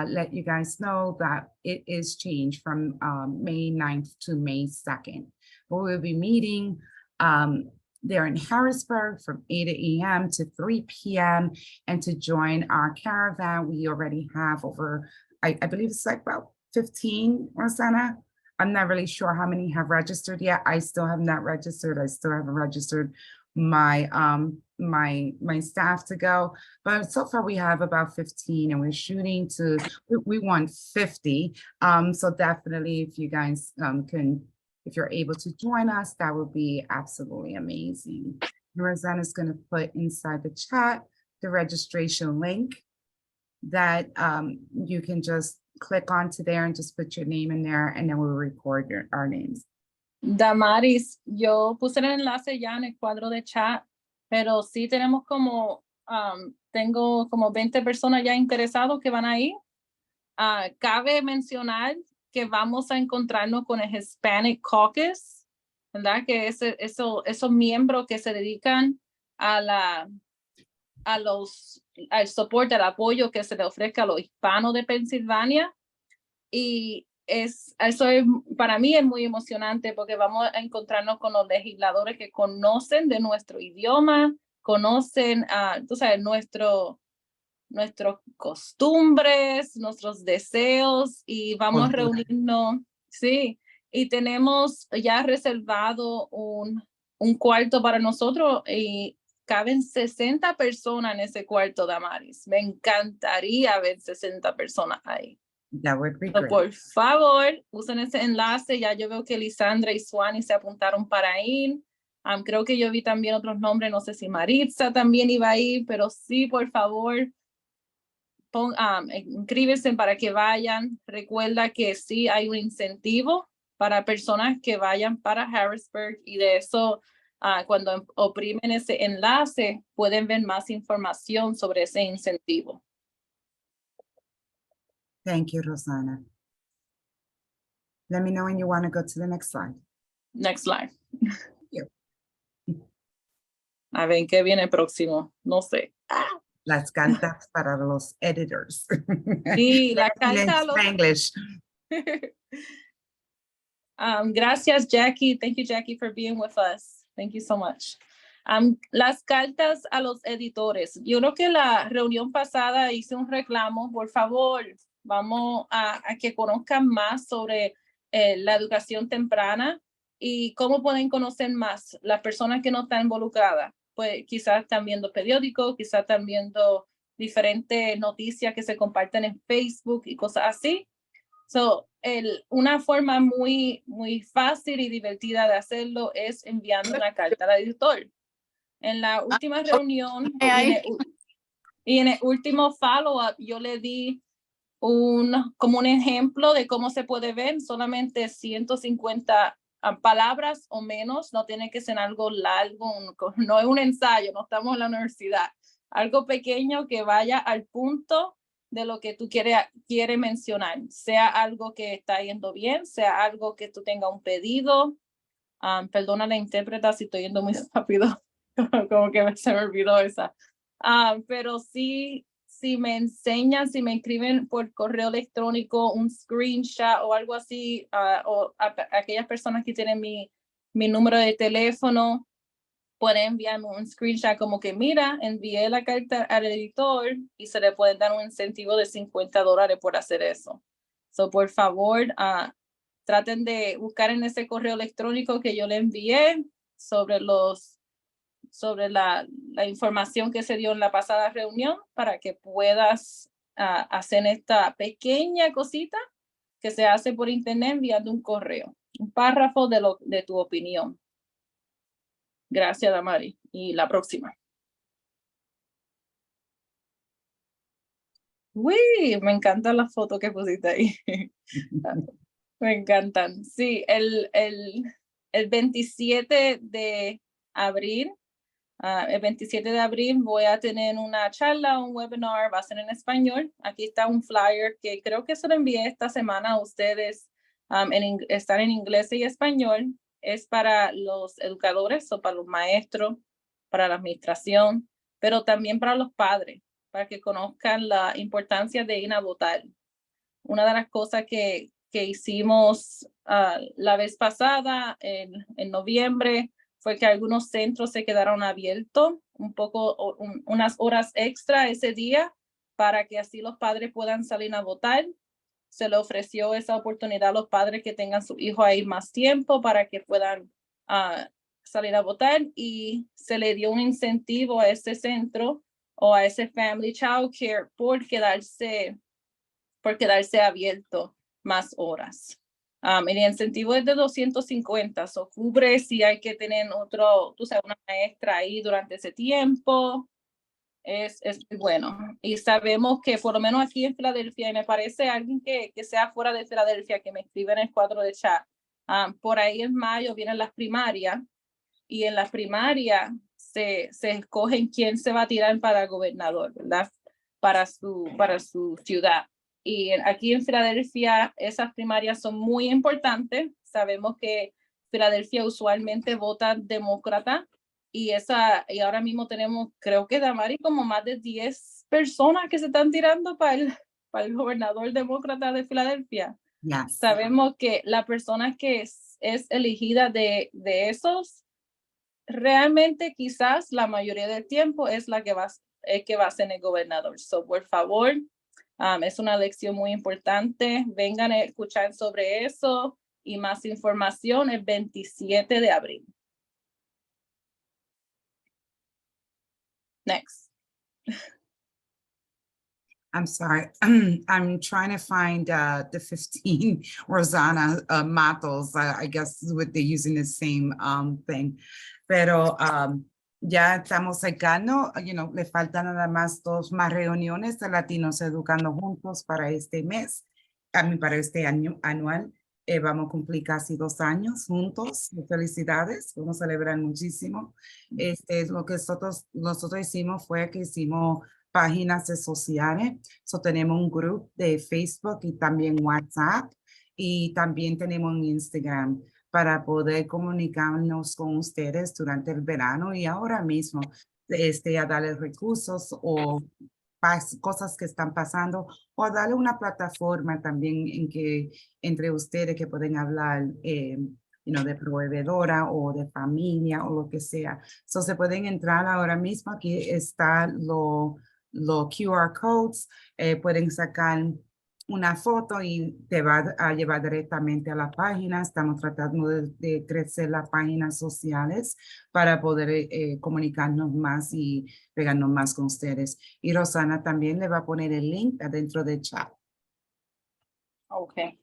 let you guys know that it is changed from May 9th to May 2nd. But we'll be meeting there in Harrisburg from 8 a.m. to 3 p.m. And to join our caravan, we already have over, I believe it's like about 15, Rosanna. I'm not really sure how many have registered yet. I still have not registered. I still haven't registered my my staff to go, but so far we have about 15, and we're shooting to, we want 50. So definitely, if you guys if you're able to join us, that would be absolutely amazing. Rosanna's going to put inside the chat the registration link that you can just click onto there and just put your name in there, and then we'll record our names. Damaris, yo puse el enlace ya en el cuadro de chat, pero sí tenemos como, tengo como 20 personas ya interesados que van a ir. Cabe mencionar que vamos a encontrarnos con el Hispanic Caucus, ¿verdad? Que esos miembros que se dedican al soporte, al apoyo que se le ofrezca a los hispanos de Pensilvania. Y eso es, para mí es muy emocionante porque vamos a encontrarnos con los legisladores que conocen de nuestro idioma, conocen, tú sabes, nuestras costumbres, nuestros deseos, y vamos a reunirnos, sí, y tenemos ya reservado un cuarto para nosotros y caben 60 personas en ese cuarto, Damaris. Me encantaría ver 60 personas ahí. That would be great. Por favor, usen ese enlace. Ya yo veo que Lisandra y Suani se apuntaron para ir. Creo que yo vi también otros nombres. No sé si Maritza también iba a ir, pero sí, por favor, inscríbete para que vayan. Recuerda que sí hay un incentivo para personas que vayan para Harrisburg, y de eso, cuando oprimen ese enlace, pueden ver más información sobre ese incentivo. Thank you, Rosanna. Let me know when you want to go to the next slide. Next slide. Yeah. A ver qué viene próximo. No sé. Las cartas para los editors. Sí, la carta a los... English. Gracias, Jackie. Thank you, Jackie, for being with us. Thank you so much. Las cartas a los editores. Yo creo que la reunión pasada hice un reclamo. Por favor, vamos a que conozcan más sobre la educación temprana y cómo pueden conocer más las personas que no están involucradas. Pues quizás están viendo periódicos, quizás están viendo diferentes noticias que se comparten en Facebook y cosas así. Una forma muy fácil y divertida de hacerlo es enviando una carta al editor. En la última reunión Y en el último follow-up, yo le di como un ejemplo de cómo se puede ver, solamente 150 palabras o menos, no tiene que ser algo largo, no es un ensayo, no estamos en la universidad, algo pequeño que vaya al punto de lo que tú quieres mencionar, sea algo que está yendo bien, sea algo que tú tengas un pedido. Perdona la intérpreta si estoy yendo muy rápido, como que se me olvidó esa. Pero sí, si me enseñan, si me escriben por correo electrónico un screenshot o algo así, o aquellas personas que tienen mi número de teléfono, pueden enviarme un screenshot como que mira, envié la carta al editor y se le puede dar un incentivo de $50 por hacer eso. So, por favor, traten de buscar en ese correo electrónico que yo le envié sobre la información que se dio en la pasada reunión para que puedas hacer esta pequeña cosita que se hace por internet enviando un correo, un párrafo de tu opinión. Gracias, Damari. Y la próxima. Uy, me encanta la foto que pusiste ahí. Me encantan. Sí, el 27 de abril, el 27 de abril voy a tener una charla, un webinar, va a ser en español. Aquí está un flyer que creo que se lo envié esta semana a ustedes. Están en inglés y español. Es para los educadores o para los maestros, para la administración, pero también para los padres, para que conozcan la importancia de ir a votar. Una de las cosas que hicimos la vez pasada, en noviembre, fue que algunos centros se quedaron abiertos unas horas extra ese día para que así los padres puedan salir a votar. Se le ofreció esa oportunidad a los padres que tengan su hijo ahí más tiempo para que puedan salir a votar, y se le dio un incentivo a ese centro o a ese Family Child Care por quedarse abierto más horas. El incentivo es de 250, so cubre si hay que tener una maestra ahí durante ese tiempo. Es muy bueno. Y sabemos que por lo menos aquí en Filadelfia, y me parece alguien que sea fuera de Filadelfia, que me escribe en el cuadro de chat, por ahí en mayo vienen las primarias, y en las primarias se escogen quién se va a tirar para gobernador, ¿verdad? Para su ciudad. Y aquí en Filadelfia esas primarias son muy importantes. Sabemos que Filadelfia usualmente vota demócrata, y ahora mismo tenemos, creo que Damari, como más de 10 personas que se están tirando para el gobernador demócrata de Filadelfia. Yes. Sabemos que la persona que es elegida de esos, realmente quizás la mayoría del tiempo es la que va a ser el gobernador. So, por favor, es una lección muy importante. Vengan a escuchar sobre eso y más información el 27 de abril. Next. I'm sorry. I'm trying to find the 15 Rosanna Matos. I guess they're using the same thing. Pero ya estamos cercano, le faltan nada más 2 más reuniones de Latinos Educando Juntos para este mes, para este año anual. Vamos a cumplir casi 2 años juntos. Felicidades, vamos a celebrar muchísimo. Lo que nosotros hicimos fue que hicimos páginas sociales. Tenemos un grupo de Facebook y también WhatsApp, y también tenemos un Instagram para poder comunicarnos con ustedes durante el verano y ahora mismo, a darles recursos o cosas que están pasando, o darle una plataforma también en que entre ustedes que pueden hablar de proveedora o de familia o lo que sea. Se pueden entrar ahora mismo. Aquí está los QR codes, pueden sacar una foto y te va a llevar directamente a la página. Estamos tratando de crecer las páginas sociales para poder comunicarnos más y pegarnos más con ustedes. Y Rosana también le va a poner el link adentro del chat. Okay.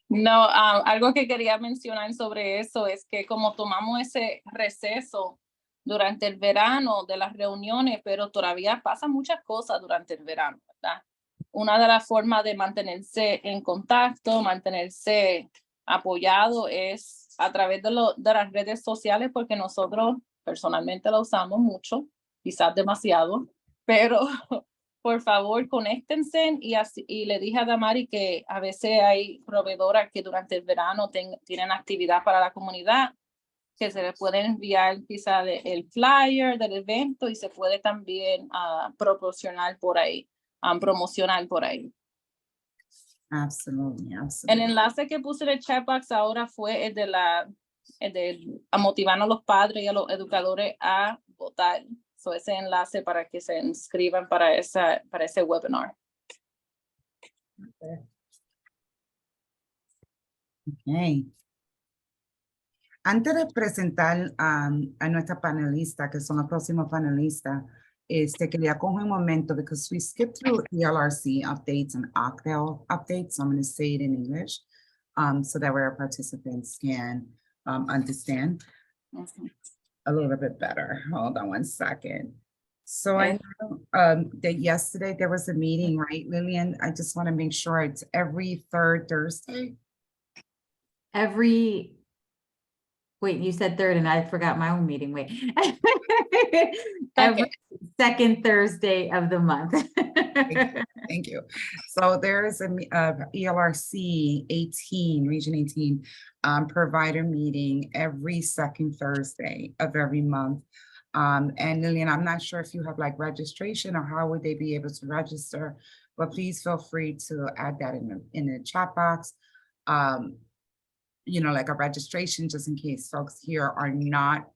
No, algo que quería mencionar sobre eso es que como tomamos ese receso durante el verano de las reuniones, pero todavía pasan muchas cosas durante el verano, ¿verdad? Una de las formas de mantenerse en contacto, mantenerse apoyado es a través de las redes sociales, porque nosotros personalmente la usamos mucho, quizás demasiado, pero por favor conéctense y le dije a Damari que a veces hay proveedoras que durante el verano tienen actividad para la comunidad, que se le pueden enviar quizá el flyer del evento y se puede también proporcionar por ahí, promocionar por ahí. Absolutely, El absolutely. enlace que puse en el chat box ahora fue el de a motivar a los padres y a los educadores a votar. So ese enlace para que se inscriban para ese webinar. Okay. Antes de presentar a nuestra panelista, que son los próximos panelistas, quería coger un momento because we skipped through ELRC updates and OCDEL updates. So I'm going to say it in English so that our participants can understand a little bit better. Hold on one second. So I know that yesterday there was a meeting, right, Lillian? I just want to make sure it's every third Thursday. Wait, you said third and I forgot my own meeting. Wait. Every second Thursday of the month. Thank you. So there is a ELRC 18, Region 18 provider meeting every second Thursday of every month. And Lillian, I'm not sure if you have like registration or how would they be able to register, but please feel free to add that in the chat box. You know, like a registration, just in case folks here are not,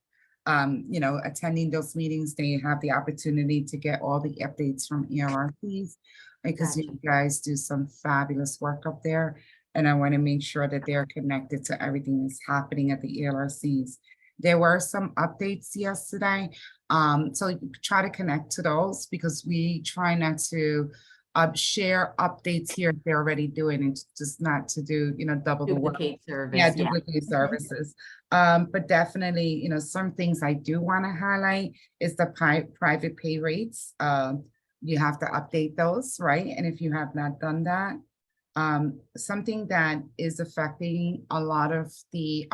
you know, attending those meetings, they have the opportunity to get all the updates from ELRCs because you guys do some fabulous work up there. And I want to make sure that they're connected to everything that's happening at the ELRCs. There were some updates yesterday. So you try to connect to those because we try not to share updates here if they're already doing it, just not to do, you know, double the work. Duplicate service. Yeah, duplicate services. But definitely, you know, some things I do want to highlight is the private pay rates. You have to update those, right? And if you have not done that, something that is affecting a lot of the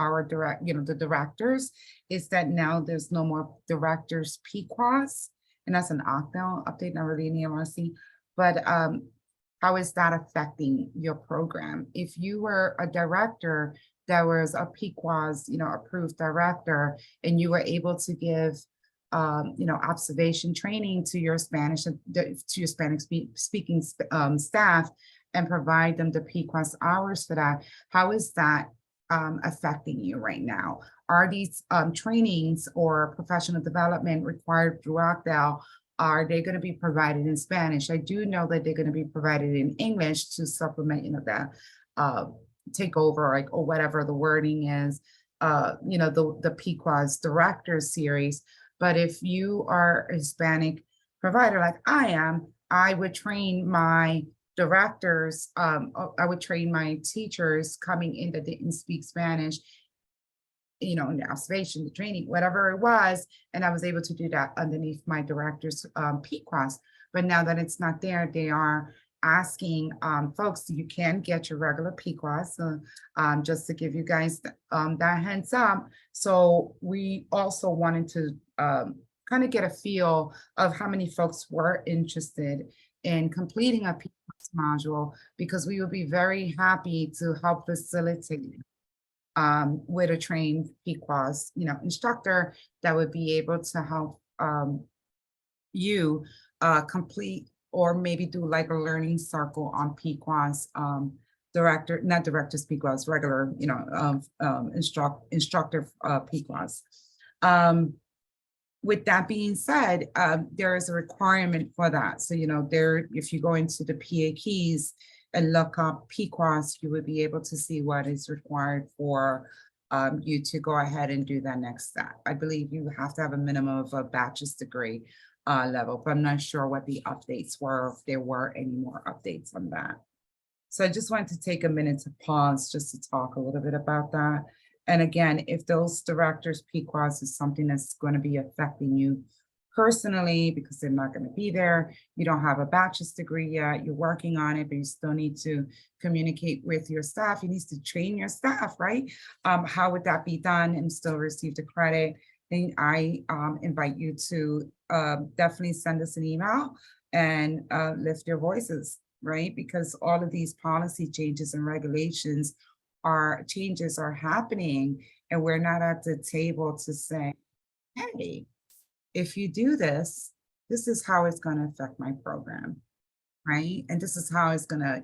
directors is that now there's no more directors PQAS, and that's an OCDEL update, not really an ELRC. But how is that affecting your program? If you were a director that was a PQAS, you know, approved director, and you were able to give, you know, observation training to your Spanish, to your Spanish speaking staff, and provide them the PQAS hours for that, how is that affecting you right now? Are these trainings or professional development required through OCDEL? Are they going to be provided in Spanish? I do know that they're going to be provided in English to supplement, you know, that take over, like, or whatever the wording is, you know, the PQAS director series. But if you are a Hispanic provider like I am, I would train my directors, I would train my teachers coming in that didn't speak Spanish, you know, in the observation, the training, whatever it was. And I was able to do that underneath my director's PQAS. But now that it's not there, they are asking folks, you can get your regular PQAS, just to give you guys that heads up. So we also wanted to kind of get a feel of how many folks were interested in completing a PQAS module, because we would be very happy to help facilitate with a trained PQAS, you know, instructor that would be able to help you complete, or maybe do like a learning circle on PQAS, not director's PQAS, regular, you know, instructor PQAS. With that being said, there is a requirement for that. So, you know, if you go into the PA keys and look up PQAS, you would be able to see what is required for you to go ahead and do that next step. I believe you have to have a minimum of a bachelor's degree level, but I'm not sure what the updates were, if there were any more updates on that. So I just wanted to take a minute to pause just to talk a little bit about that. And again, if those directors, PQAS is something that's going to be affecting you personally because they're not going to be there, you don't have a bachelor's degree yet, you're working on it, but you still need to communicate with your staff. You need to train your staff, right? How would that be done and still receive the credit? Then I invite you to definitely send us an email and lift your voices, right? Because all of these policy changes and regulations are happening, and we're not at the table to say, hey, if you do this, this is how it's going to affect my program, right? And this is how it's going to,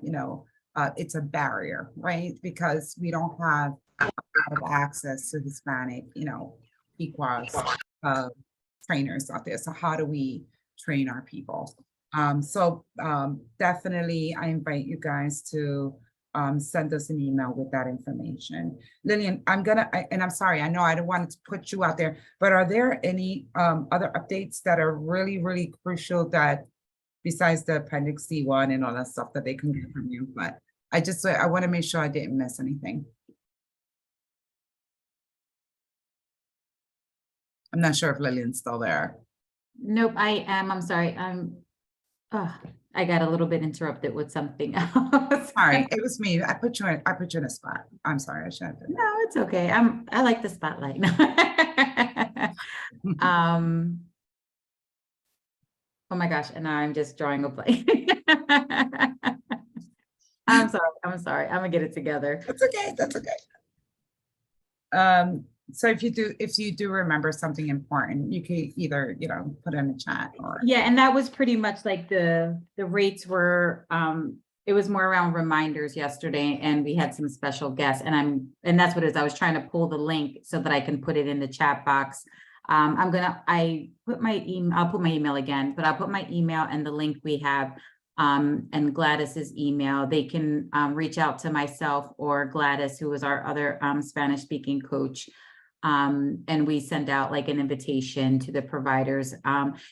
it's a barrier, right? Because we don't have a lot of access to Hispanic, equals trainers out there. So how do we train our people? Definitely, I invite you guys to send us an email with that information. Lillian, I'm sorry, I know I don't want to put you out there, but are there any other updates that are really, really crucial that besides the Appendix C1 and all that stuff that they can get from you? But I want to make sure I didn't miss anything. I'm not sure if Lillian's still there. Nope, I am. I'm sorry. I got a little bit interrupted with something else. Sorry, it was me. I put you in a spot. I'm sorry, I should have done. No, it's okay. I like the spotlight. Oh my gosh, and now I'm just drawing a blank. I'm sorry. I'm gonna get it together. That's okay. That's okay. So if you do remember something important, you can either, put it in the chat or. Yeah, and that was pretty much like the rates were, it was more around reminders yesterday, and we had some special guests, and that's what it is. I was trying to pull the link so that I can put it in the chat box. I'll put my email again, but I'll put my email and the link we have, and Gladys's email. They can reach out to myself or Gladys, who is our other Spanish speaking coach. And we send out like an invitation to the providers.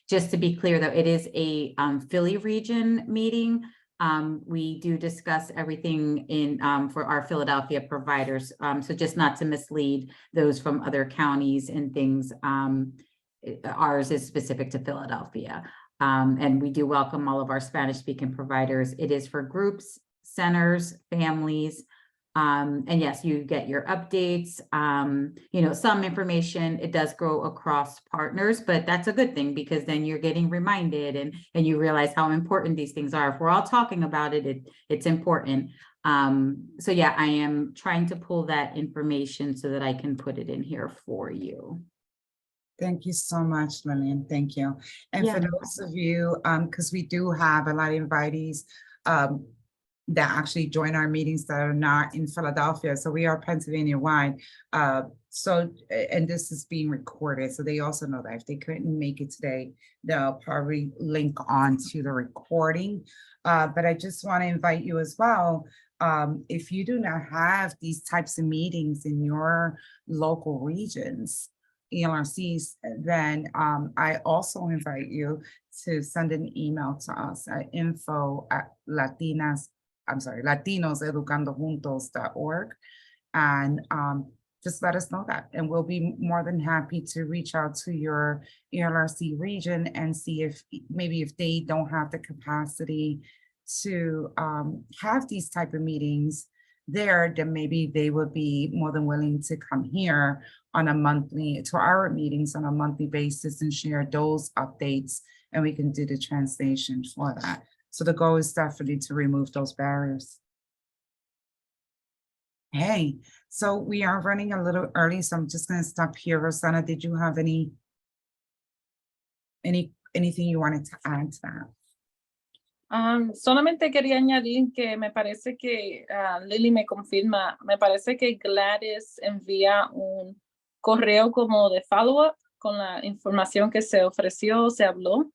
Just to be clear though, it is a Philly region meeting. We do discuss everything in for our Philadelphia providers. So just not to mislead those from other counties and things. Ours is specific to Philadelphia. And we do welcome all of our Spanish speaking providers. It is for groups, centers, families. And yes, you get your updates, some information. It does grow across partners, but that's a good thing because then you're getting reminded and you realize how important these things are. If we're all talking about it, it's important. So yeah, I am trying to pull that information so that I can put it in here for you. Thank you so much, Lillian. Thank you. And Yeah. for those of you, because we do have a lot of invitees that actually join our meetings that are not in Philadelphia. So we are Pennsylvania wide. And this is being recorded. So they also know that if they couldn't make it today, they'll probably link on to the recording. But I just want to invite you as well. If you do not have these types of meetings in your local regions, ELRCs, then I also invite you to send an email to us at info@Latinos Educando Juntos.org, and just let us know that, and we'll be more than happy to reach out to your ELRC region and see if they don't have the capacity to have these type of meetings there, then maybe they would be more than willing to come here on our meetings on a monthly basis and share those updates, and we can do the translation for that. So the goal is definitely to remove those barriers. Hey, so we are running a little early, so I'm just going to stop here. Rosanna, did you have anything you wanted to add to that? Solamente quería añadir que me parece que Lily me confirma, me parece que Gladys envía un correo como de follow-up con la información que se ofreció, se habló,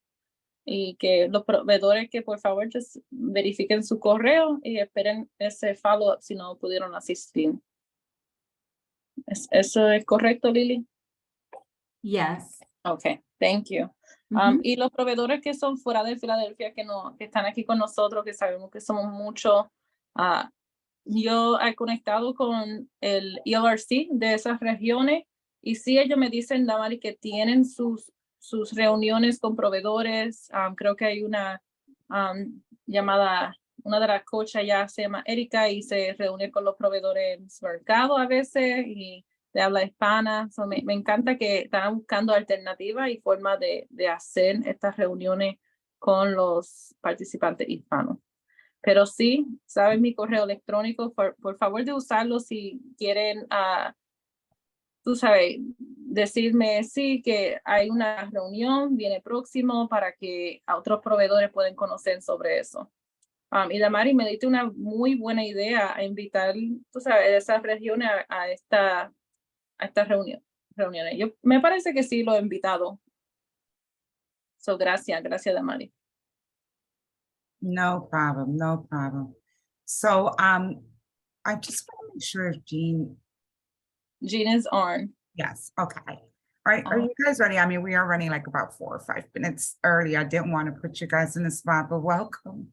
y que los proveedores que por favor just verifiquen su correo y esperen ese follow-up si no pudieron asistir. ¿Eso es correcto, Lily? Yes. Okay, thank you. Y los proveedores que son fuera de Filadelfia, que están aquí con nosotros, que sabemos que somos muchos, yo he conectado con el ELRC de esas regiones y sí, ellos me dicen, Damari, que tienen sus reuniones con proveedores. Creo que hay una llamada, una de las coaches ya se llama Erika y se reúne con los proveedores en su mercado a veces y de habla hispana. So, me encanta que están buscando alternativas y formas de hacer estas reuniones con los participantes hispanos. Pero sí, saben mi correo electrónico, por favor de usarlo si quieren, tú sabes, decirme sí que hay una reunión, viene próximo para que a otros proveedores puedan conocer sobre eso. Y Damari, me diste una muy buena idea a invitar, tú sabes, esas regiones a estas reuniones. Me parece que sí lo he invitado. So, gracias, Damari. No problem, no problem. So, I just want to make sure if Jean, Jean is on. yes, okay. All right, are you guys ready? I mean, we are running like about 4 or 5 minutes early. I didn't want to put you guys in the spot, but welcome.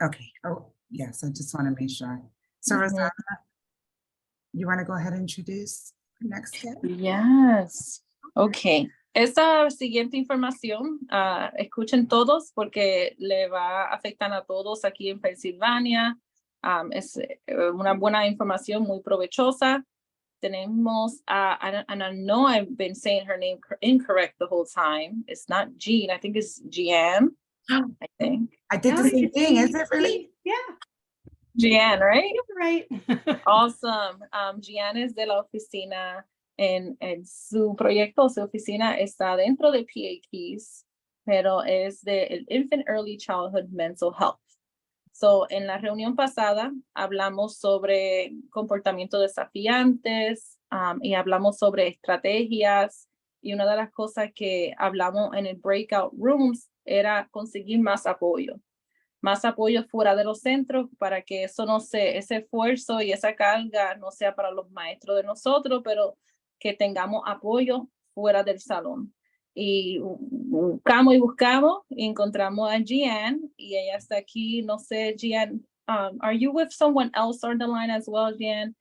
Okay, oh, yes, I just want to make sure. So, Rosanna, you want to go ahead and introduce the next guest? Yes. Okay. Esta siguiente información, escuchen todos porque le va a afectar a todos aquí en Pensilvania. Es una buena información muy provechosa. Tenemos, and I know I've been saying her name incorrect the whole time. It's not Jean, I think it's Jeanne, I think. I did the same thing, is it really? Yeah, Jeanne, right? you're right. Awesome. Jeanne es de la oficina, en su proyecto, su oficina está dentro de PAKs, pero es de el Infant Early Childhood Mental Health. So, en la reunión pasada hablamos sobre comportamientos desafiantes y hablamos sobre estrategias y una de las cosas que hablamos en el breakout rooms era conseguir más apoyo fuera de los centros para que eso no sea, ese esfuerzo y esa carga no sea para los maestros de nosotros, pero que tengamos apoyo fuera del salón. Y buscamos y encontramos a Jeanne y ella está aquí. No sé, Jeanne, are you with someone else on the line as well, Jeanne?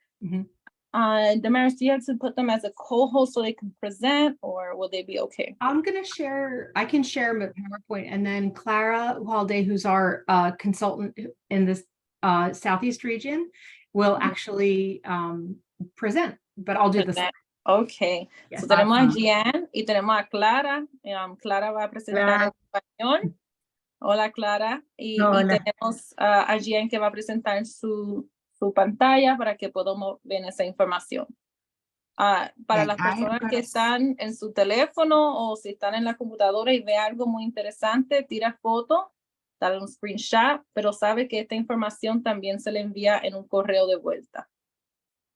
Damaris, do you have to put them as a co-host so they can present, or will they be okay? I'm going to share, I can share my PowerPoint, and then Clara Uhalde, who's our consultant in this Southeast region, will actually present, but I'll do this. Okay, Yes. so tenemos a Jeanne y tenemos a Clara. Clara va a presentar en español. Hola, Clara. Y tenemos a Jeanne que va a presentar su pantalla para que podamos ver esa información. Para las personas que están en su teléfono o si están en la computadora y ve algo muy interesante, tira foto, dale un screenshot, pero sabe que esta información también se le envía en un correo de vuelta.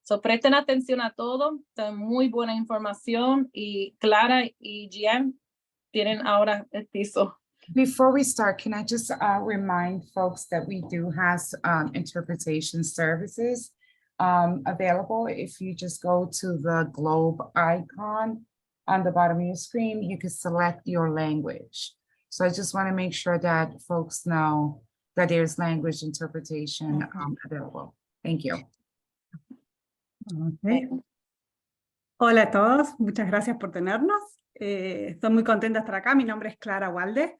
So, presten atención a todo, está muy buena información y Clara y Jeanne tienen ahora el piso. Before we start, can I just remind folks that we do have interpretation services available. If you just go to the globe icon on the bottom of your screen, you can select your language. So I just want to make sure that folks know that there's language interpretation available. Thank you. Okay. Hola a todos, muchas gracias por tenernos. Estoy muy contenta de estar acá. Mi nombre es Clara Uhalde.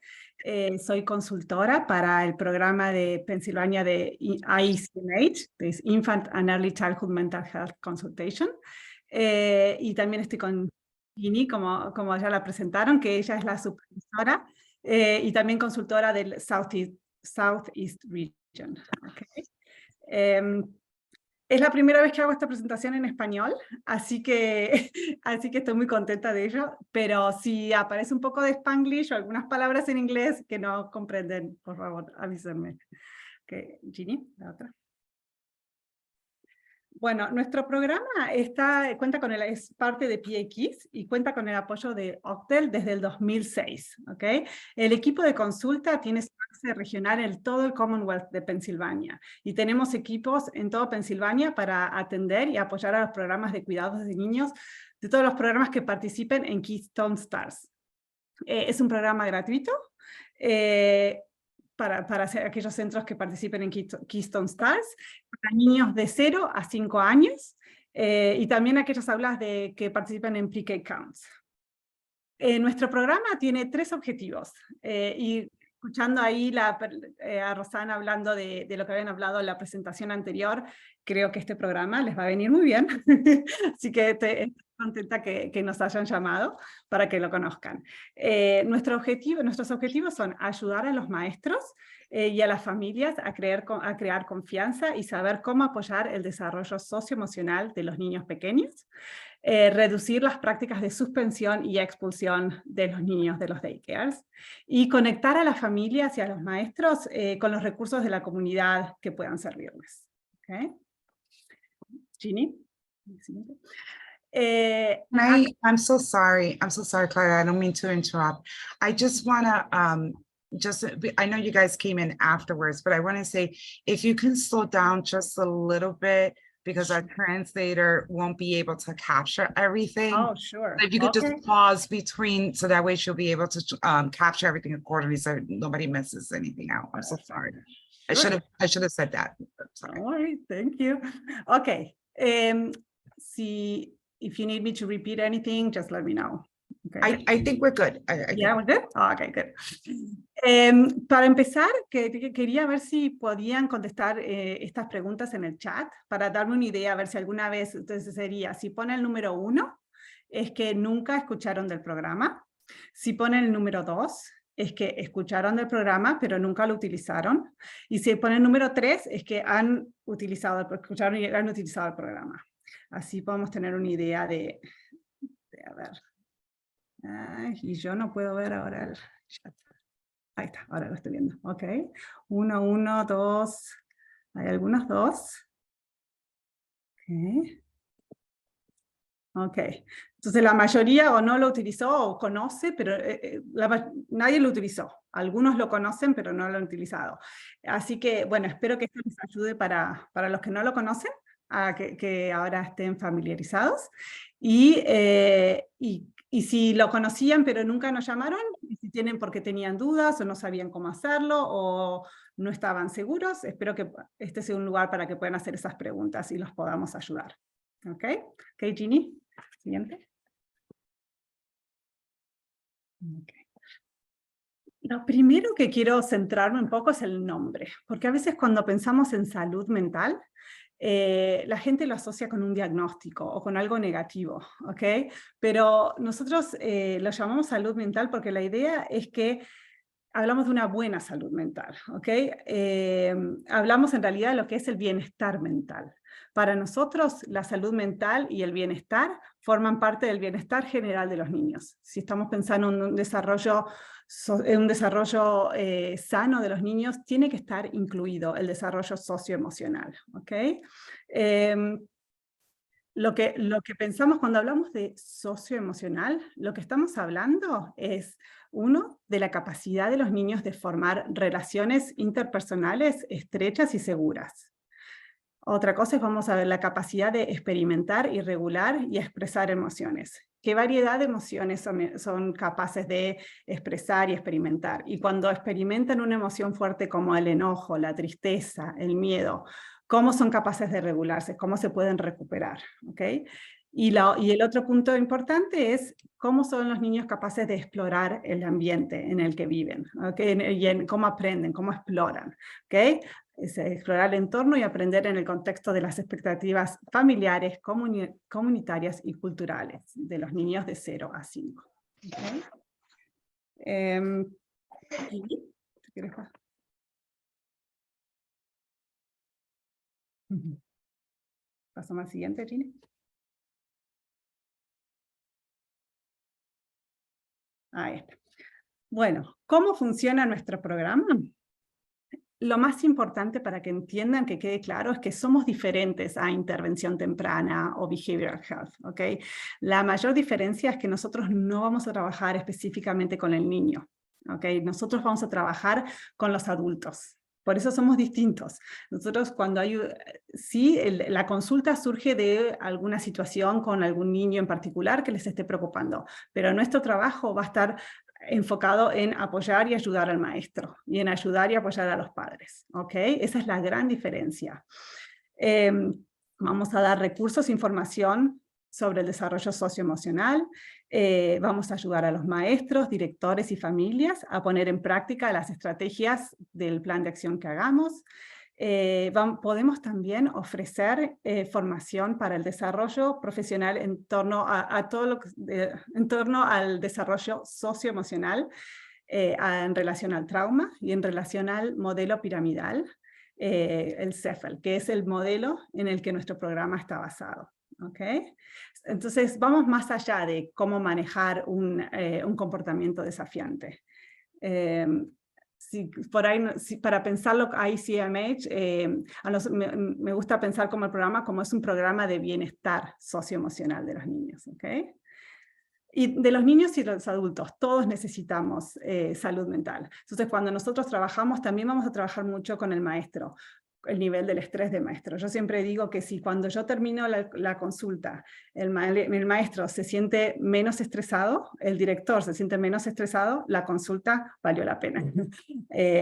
Soy consultora para el programa de Pensilvania de IECMH, es Infant and Early Childhood Mental Health Consultation. Y también estoy con Ginny, como ya la presentaron, que ella es la supervisora y también consultora del Southeast Region. Okay. Es la primera vez que hago esta presentación en español, así que estoy muy contenta de ello, pero si aparece un poco de Spanglish o algunas palabras en inglés que no comprenden, por favor, avísenme. Okay, Ginny, la otra. Bueno, nuestro programa cuenta con es parte de PAKs y cuenta con el apoyo de OCTEL desde el 2006. ¿Okay? El equipo de consulta tiene su base regional en todo el Commonwealth de Pensilvania y tenemos equipos en todo Pensilvania para atender y apoyar a los programas de cuidados de niños, de todos los programas que participen en Keystone Stars. Es un programa gratuito. para hacer aquellos centros que participen en Keystone Stars, para niños de 0 a 5 años, y también aquellas aulas que participan en Pre-K Counts. Nuestro programa tiene 3 objetivos, y escuchando ahí a Rosana hablando de lo que habían hablado en la presentación anterior, creo que este programa les va a venir muy bien, así que estoy contenta que nos hayan llamado para que lo conozcan. Nuestros objetivos son ayudar a los maestros y a las familias a crear confianza y saber cómo apoyar el desarrollo socioemocional de los niños pequeños, reducir las prácticas de suspensión y expulsión de los niños de los daycares y conectar a las familias y a los maestros con los recursos de la comunidad que puedan servirles. ¿Okay? Ginny? I'm so sorry, Clara, I don't mean to interrupt. I just wanna, I know you guys came in afterwards, but I wanna say, if you can slow down just a little bit, because our translator won't be able to capture everything. Oh, sure. If you could Okay. just pause between, so that way she'll be able to capture everything accordingly, so nobody misses anything out. I'm so sorry. I Sure. should have said that. I'm sorry. All right, thank you. Okay. If you need me to repeat anything, just let me know. Okay. I think we're good. I think Yeah, we're good? Oh, okay, good. Para empezar, quería ver si podían contestar estas preguntas en el chat para darme una idea, a ver si alguna vez, entonces sería, si pone el número 1, es que nunca escucharon del programa. Si pone el número 2, es que escucharon del programa, pero nunca lo utilizaron. Y si pone el número 3, es que escucharon y han utilizado el programa. Así podemos tener una idea de a ver. Y yo no puedo ver ahora el chat. Ahí está, ahora lo estoy viendo. Ok. 1, 1, 2. Hay algunos 2. Ok. Ok. Entonces la mayoría o no lo utilizó o conoce, pero nadie lo utilizó. Algunos lo conocen, pero no lo han utilizado. Así que, bueno, espero que esto les ayude para los que no lo conocen, a que ahora estén familiarizados. Y si lo conocían, pero nunca nos llamaron, y si tienen porque tenían dudas o no sabían cómo hacerlo o no estaban seguros, espero que este sea un lugar para que puedan hacer esas preguntas y los podamos ayudar. ¿Ok? ¿Ok, Ginny? Siguiente. Okay. Lo primero que quiero centrarme un poco es el nombre, porque a veces cuando pensamos en salud mental, la gente lo asocia con un diagnóstico o con algo negativo, ¿ok? Pero nosotros lo llamamos salud mental porque la idea es que hablamos de una buena salud mental, ¿ok? Hablamos en realidad de lo que es el bienestar mental. Para nosotros, la salud mental y el bienestar forman parte del bienestar general de los niños. Si estamos pensando en un desarrollo sano de los niños, tiene que estar incluido el desarrollo socioemocional, ¿ok? Lo que pensamos cuando hablamos de socioemocional, lo que estamos hablando es, uno, de la capacidad de los niños de formar relaciones interpersonales estrechas y seguras. Otra cosa es, vamos a ver, la capacidad de experimentar y regular y expresar emociones. ¿Qué variedad de emociones son capaces de expresar y experimentar? Y cuando experimentan una emoción fuerte como el enojo, la tristeza, el miedo, ¿cómo son capaces de regularse? ¿Cómo se pueden recuperar? ¿Okay? Y el otro punto importante es cómo son los niños capaces de explorar el ambiente en el que viven, ¿okay? Y cómo aprenden, cómo exploran. ¿Okay? Es explorar el entorno y aprender en el contexto de las expectativas familiares, comunitarias y culturales de los niños de 0 a 5. ¿Okay? Pasamos al siguiente, Gini. Ahí está. Bueno, ¿cómo funciona nuestro programa? Lo más importante para que entiendan, que quede claro, es que somos diferentes a intervención temprana o behavioral health, ¿ok? La mayor diferencia es que nosotros no vamos a trabajar específicamente con el niño, ¿ok? Nosotros vamos a trabajar con los adultos. Por eso somos distintos. Nosotros cuando hay, sí, la consulta surge de alguna situación con algún niño en particular que les esté preocupando, pero nuestro trabajo va a estar enfocado en apoyar y ayudar al maestro y en ayudar y apoyar a los padres, ¿ok? Esa es la gran diferencia. Vamos a dar recursos, información sobre el desarrollo socioemocional, vamos a ayudar a los maestros, directores y familias a poner en práctica las estrategias del plan de acción que hagamos. Podemos también ofrecer formación para el desarrollo profesional en torno a todo lo que, en torno al desarrollo socioemocional en relación al trauma y en relación al modelo piramidal, el CEFL, que es el modelo en el que nuestro programa está basado. ¿Okay? Entonces vamos más allá de cómo manejar un comportamiento desafiante. Si por ahí, para pensarlo ICMH, me gusta pensar como el programa como es un programa de bienestar socioemocional de los niños. ¿Okay? Y de los niños y los adultos, todos necesitamos salud mental. Entonces, cuando nosotros trabajamos, también vamos a trabajar mucho con el maestro, el nivel del estrés del maestro. Yo siempre digo que si cuando yo termino la consulta, el maestro se siente menos estresado, el director se siente menos estresado, la consulta valió la pena.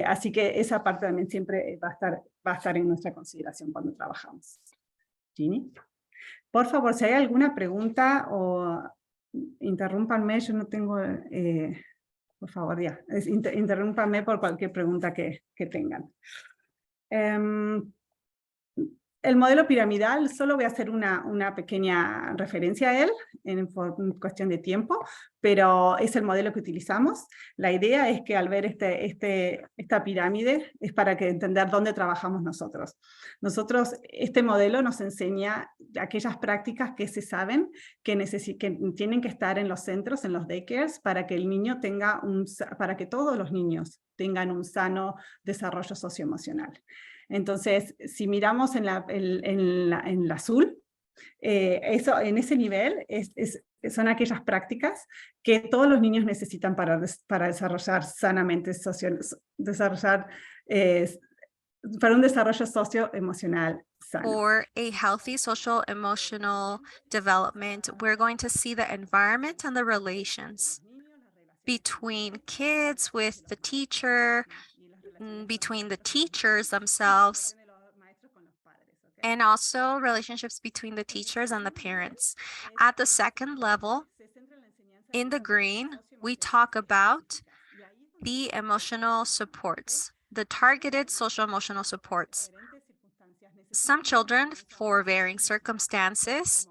Así que esa parte también siempre va a estar en nuestra consideración cuando trabajamos. Ginny, por favor, si hay alguna pregunta o interrúmpanme, yo no tengo, por favor, ya, interrúmpanme por cualquier pregunta que tengan. El modelo piramidal, solo voy a hacer una pequeña referencia a él por cuestión de tiempo, pero es el modelo que utilizamos. La idea es que al ver esta pirámide es para que entender dónde trabajamos nosotros. Este modelo nos enseña aquellas prácticas que se saben que tienen que estar en los centros, en los daycares, para que el niño para que todos los niños tengan un sano desarrollo socioemocional. Entonces, si miramos en el azul, en ese nivel son aquellas prácticas que todos los niños necesitan para desarrollar sanamente, para un desarrollo socioemocional sano. For a healthy social emotional development, we're going to see the environment and the relations between kids, with the teacher, between the teachers themselves, and also relationships between the teachers and the parents. At the second level, in the green, we talk about the emotional supports, the targeted social emotional supports. Some children, for varying circumstances,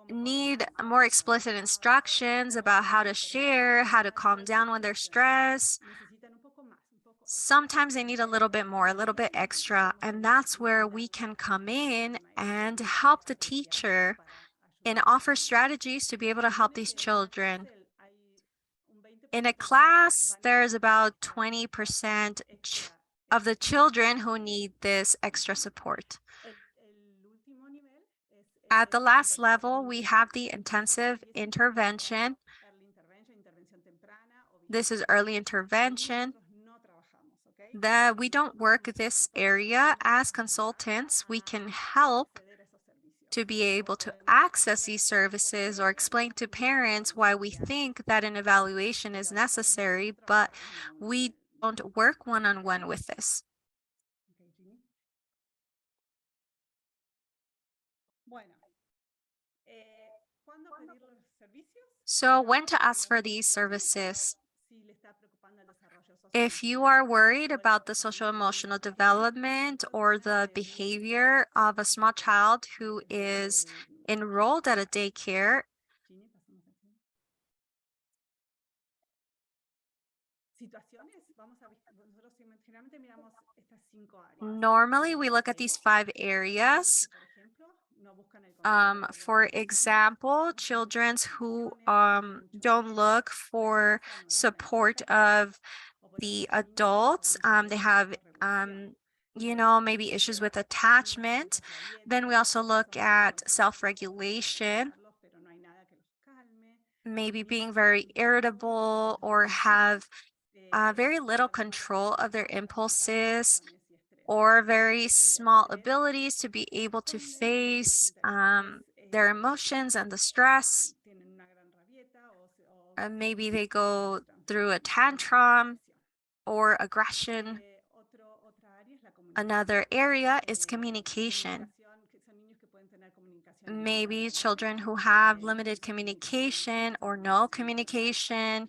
need more explicit instructions about how to share, how to calm down when they're stressed. Sometimes they need a little bit more, a little bit extra, and that's where we can come in and help the teacher and offer strategies to be able to help these children. In a class, there's about 20% of the children who need this extra support. At the last level, we have the intensive intervention. This is early intervention. That we don't work this area as consultants. We can help to be able to access these services or explain to parents why we think that an evaluation is necessary, but we don't work one-on-one with this. So when to ask for these services? If you are worried about the social emotional development or the behavior of a small child who is enrolled at a daycare, normally we look at these 5 areas. For example, children who don't look for support of the adults, they have maybe issues with attachment. Then we also look at self-regulation, maybe being very irritable or have very little control of their impulses, or very small abilities to be able to face their emotions and the stress. maybe they go through a tantrum or aggression. Another area is communication. Maybe children who have limited communication or no communication,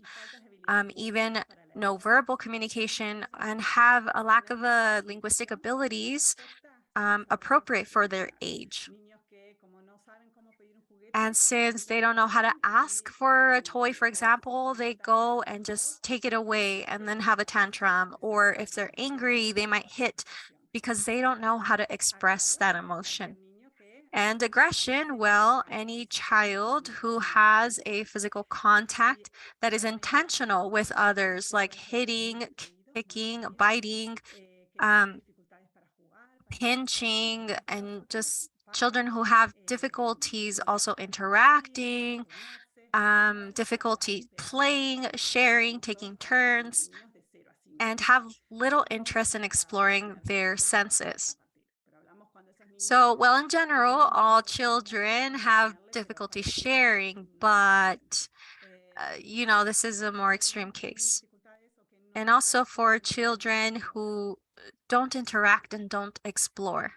even no verbal communication, and have a lack of linguistic abilities appropriate for their age. And since they don't know how to ask for a toy, for example, they go and just take it away and then have a tantrum. Or if they're angry, they might hit because they don't know how to express that emotion. And aggression, well, any child who has a physical contact that is intentional with others, like hitting, kicking, biting, pinching, and just children who have difficulties also interacting, difficulty playing, sharing, taking turns, and have little interest in exploring their senses. So, well, in general, all children have difficulty sharing, but this is a more extreme case. And also for children who don't interact and don't explore.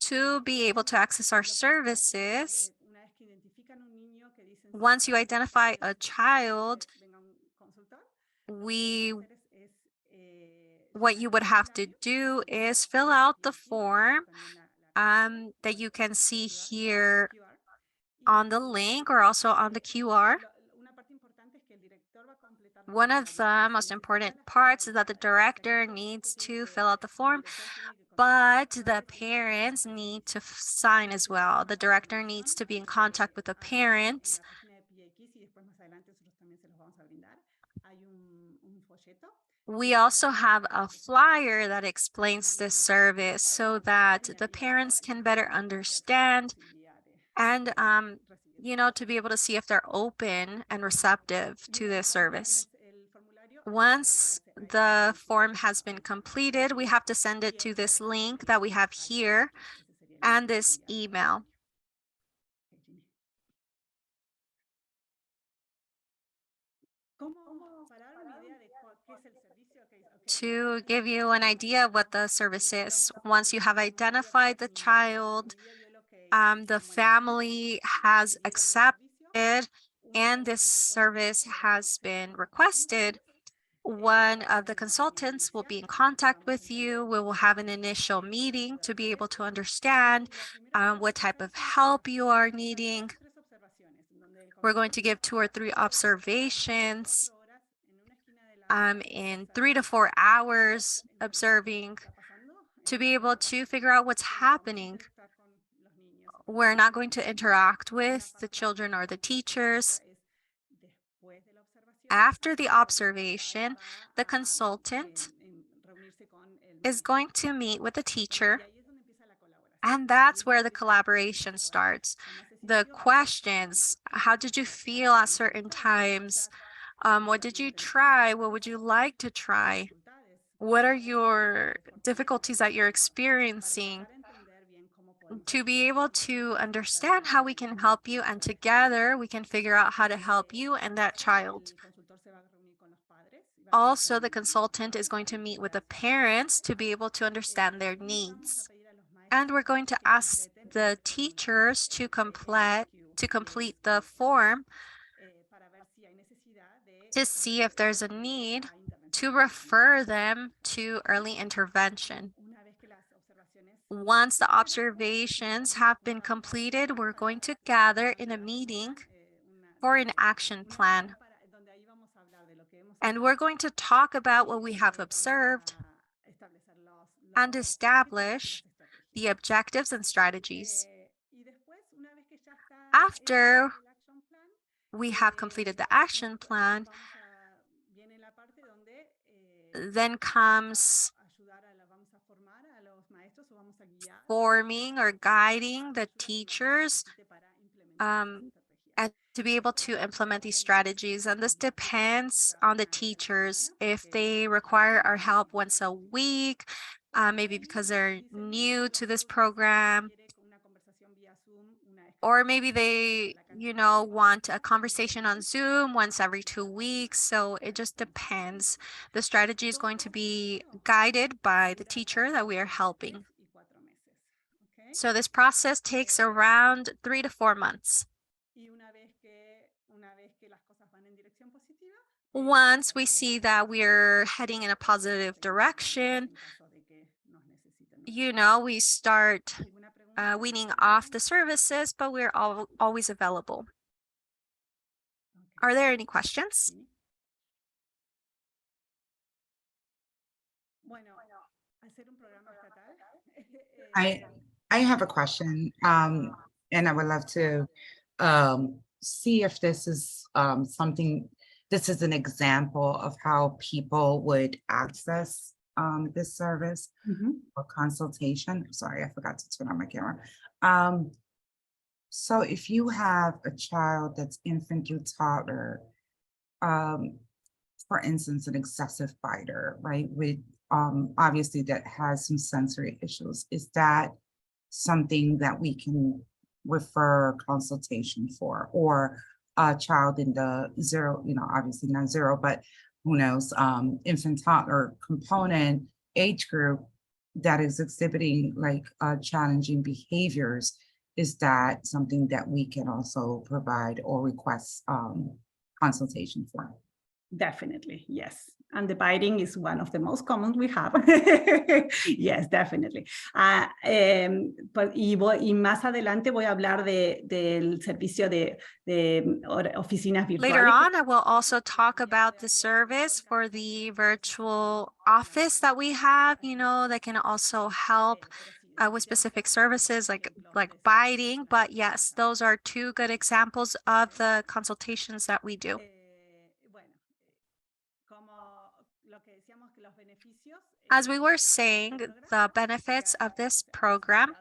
To be able to access our services, once you identify a child, what you would have to do is fill out the form that you can see here on the link or also on the QR. One of the most important parts is that the director needs to fill out the form, but the parents need to sign as well. The director needs to be in contact with the parents. We also have a flyer that explains this service so that the parents can better understand and, to be able to see if they're open and receptive to this service. Once the form has been completed, we have to send it to this link that we have here and this email. To give you an idea of what the service is, once you have identified the child, the family has accepted, and this service has been requested, one of the consultants will be in contact with you. We will have an initial meeting to be able to understand what type of help you are needing. We're going to give 2 or 3 observations in 3 to 4 hours observing to be able to figure out what's happening. We're not going to interact with the children or the teachers. After the observation, the consultant is going to meet with the teacher, and that's where the collaboration starts. The questions, how did you feel at certain times? What did you try? What would you like to try? What are your difficulties that you're experiencing? To be able to understand how we can help you, and together we can figure out how to help you and that child. Also, the consultant is going to meet with the parents to be able to understand their needs. And we're going to ask the teachers to complete the form to see if there's a need to refer them to early intervention. Once the observations have been completed, we're going to gather in a meeting for an action plan. And we're going to talk about what we have observed and establish the objectives and strategies. After we have completed the action plan, then comes forming or guiding the teachers and to be able to implement these strategies. And this depends on the teachers. If they require our help once a week, maybe because they're new to this program, or maybe they, want a conversation on Zoom once every 2 weeks. So it just depends. The strategy is going to be guided by the teacher that we are helping. So this process takes around 3 to 4 months. Once we see that we're heading in a positive direction, we start weaning off the services, but we're always available. Are there any questions? I have a question, and I would love to see if this is this is an example of how people would access this service or consultation. Sorry, I forgot to turn on my camera. So if you have a child that's infant through toddler, for instance, an excessive biter, right, with obviously that has some sensory issues, is that something that we can refer consultation for, or a child in the zero, obviously not zero, but who knows, infant toddler component age group that is exhibiting like challenging behaviors, is that something that we can also provide or request consultation for? Definitely, yes. And the biting is one of the most common we have. Yes, definitely. Y más adelante voy a hablar del servicio de oficinas virtuales. Later on, I will also talk about the service for the virtual office that we have, that can also help with specific services like biting. But yes, those are 2 good examples of the consultations that we do. As we were saying, the benefits of this program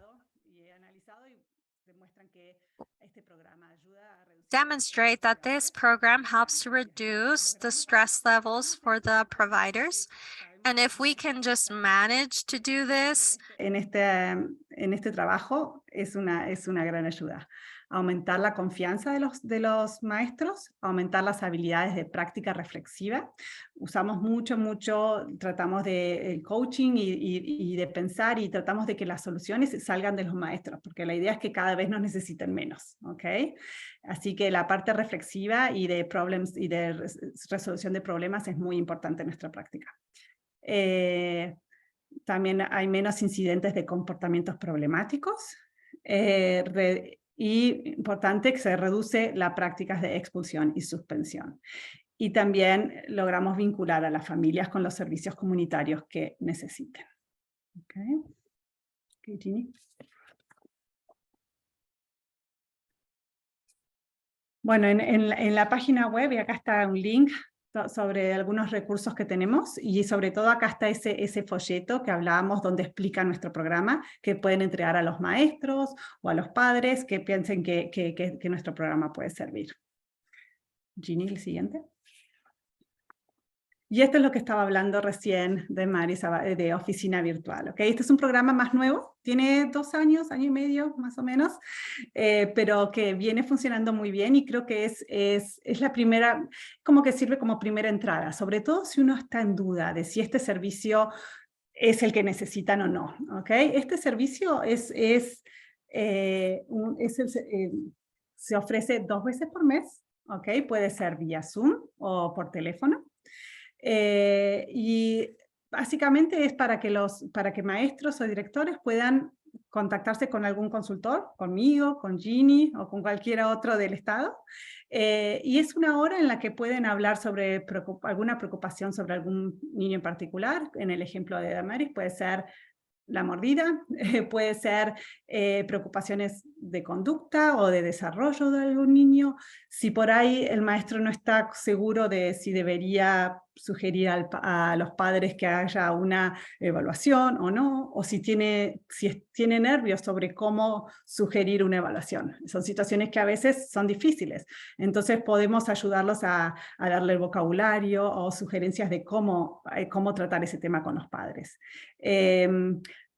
demonstrate that this program helps to reduce the stress levels for the providers. And if we can just manage to do this, en este trabajo es una gran ayuda. Aumentar la confianza de los maestros, aumentar las habilidades de práctica reflexiva. Usamos mucho, tratamos de coaching y de pensar, y tratamos de que las soluciones salgan de los maestros, porque la idea es que cada vez nos necesiten menos, ¿ok? Así que la parte reflexiva y de resolución de problemas es muy importante en nuestra práctica. También hay menos incidentes de comportamientos problemáticos, y importante que se reduce las prácticas de expulsión y suspensión. Y también logramos vincular a las familias con los servicios comunitarios que necesiten. Okay. Ginny. Bueno, en la página web, y acá está un link sobre algunos recursos que tenemos, y sobre todo acá está ese folleto que hablábamos, donde explica nuestro programa, que pueden entregar a los maestros o a los padres que piensen que nuestro programa puede servir. Ginny, el siguiente. Y esto es lo que estaba hablando recién de Maris, de oficina virtual. ¿Okay? Este es un programa más nuevo, tiene 2 años, año y medio más o menos, pero que viene funcionando muy bien, y creo que es la primera, como que sirve como primera entrada, sobre todo si uno está en duda de si este servicio es el que necesitan o no. ¿Okay? Este servicio se ofrece 2 veces por mes, ¿okay? Puede ser vía Zoom o por teléfono. Y básicamente es para que maestros o directores puedan contactarse con algún consultor, conmigo, con Ginny o con cualquier otro del Estado, y es una hora en la que pueden hablar sobre alguna preocupación sobre algún niño en particular. En el ejemplo de Damaris puede ser la mordida, puede ser preocupaciones de conducta o de desarrollo de algún niño. Si por ahí el maestro no está seguro de si debería sugerir a los padres que haya una evaluación o no, o si tiene nervios sobre cómo sugerir una evaluación. Son situaciones que a veces son difíciles. Entonces podemos ayudarlos a darle el vocabulario o sugerencias de cómo tratar ese tema con los padres.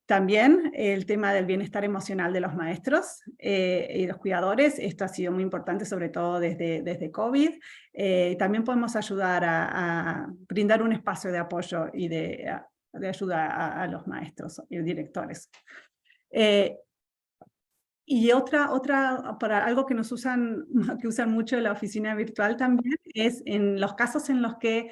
También el tema del bienestar emocional de los maestros y los cuidadores, esto ha sido muy importante, sobre todo desde COVID. También podemos ayudar a brindar un espacio de apoyo y de ayuda a los maestros y directores. Y para algo que que usan mucho en la oficina virtual también, es en los casos en los que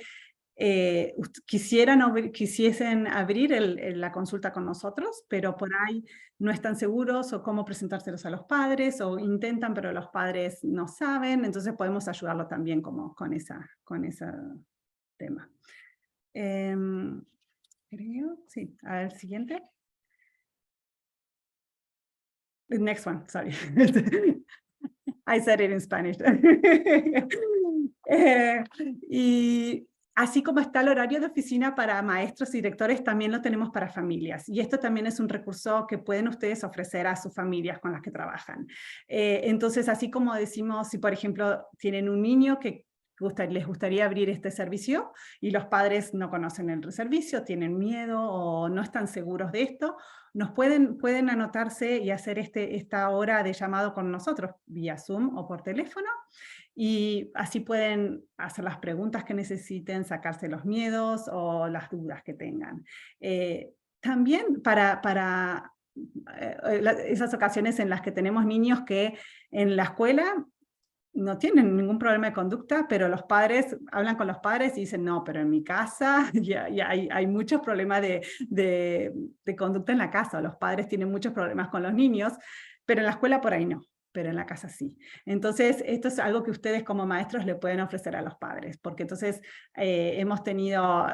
quisiesen abrir la consulta con nosotros, pero por ahí no están seguros o cómo presentárselos a los padres, o intentan pero los padres no saben, entonces podemos ayudarlo también con ese tema. Creo, sí, a ver, siguiente. The next one, sorry. I said it in Spanish. Y así como está el horario de oficina para maestros y directores, también lo tenemos para familias. Y esto también es un recurso que pueden ustedes ofrecer a sus familias con las que trabajan. Entonces, así como decimos, si por ejemplo tienen un niño que les gustaría abrir este servicio y los padres no conocen el servicio, tienen miedo o no están seguros de esto, pueden anotarse y hacer esta hora de llamado con nosotros vía Zoom o por teléfono, y así pueden hacer las preguntas que necesiten, sacarse los miedos o las dudas que tengan. También para esas ocasiones en las que tenemos niños que en la escuela no tienen ningún problema de conducta, pero los padres hablan con los padres y dicen, no, pero en mi casa ya hay muchos problemas de conducta en la casa. Los padres tienen muchos problemas con los niños, pero en la escuela por ahí no, pero en la casa sí. Entonces, esto es algo que ustedes como maestros le pueden ofrecer a los padres, porque entonces hemos tenido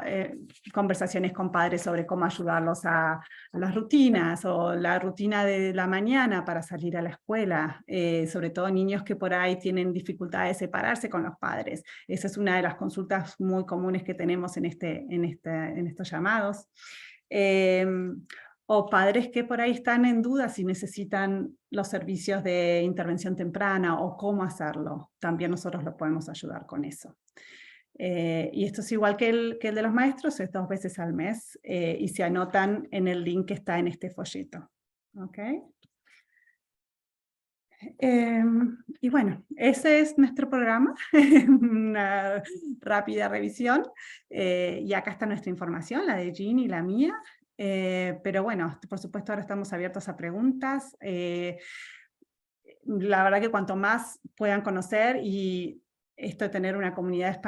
conversaciones con padres sobre cómo ayudarlos a las rutinas, o la rutina de la mañana para salir a la escuela, sobre todo niños que por ahí tienen dificultad de separarse con los padres. Esa es una de las consultas muy comunes que tenemos en estos llamados. O padres que por ahí están en duda si necesitan los servicios de intervención temprana o cómo hacerlo. También nosotros los podemos ayudar con eso. Y esto es igual que el de los maestros, es 2 veces al mes, y se anotan en el link que está en este folleto. ¿Okay? Y bueno, ese es nuestro programa, una rápida revisión, y acá está nuestra información, la de Jean y la mía, pero bueno, por supuesto ahora estamos abiertos a preguntas. La verdad que cuanto más puedan conocer, y esto de tener una comunidad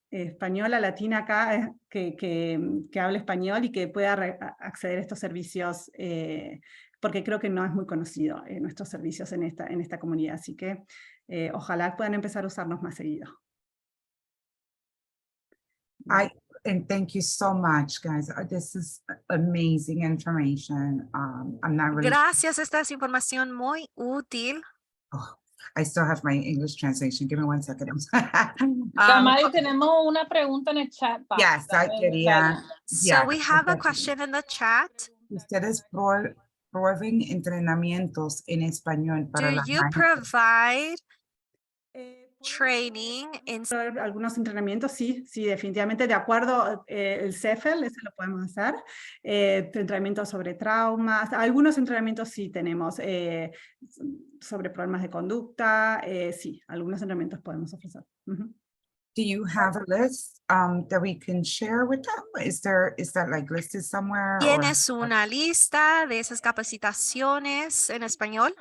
española, latina acá, que hable español y que pueda acceder a estos servicios, porque creo que no es muy conocido nuestros servicios en esta comunidad, así que ojalá puedan empezar a usarnos más seguido. And thank you so much, guys. This is amazing information. I'm not really Gracias, esta es información muy útil. I still have my English translation. Give me 1 second. Damari, tenemos una pregunta en el chat box. Yes, I quería. So we have a question in the chat. Ustedes proveen entrenamientos en español para Do las you maestras. provide training in Algunos entrenamientos, sí, definitivamente, de acuerdo, el CEFEL, ese lo podemos hacer, entrenamientos sobre traumas, algunos entrenamientos sí tenemos, sobre problemas de conducta, sí, algunos entrenamientos podemos ofrecer. Do you have a list that we can share with them? Is that like listed somewhere? ¿Tienes una lista de esas capacitaciones en español?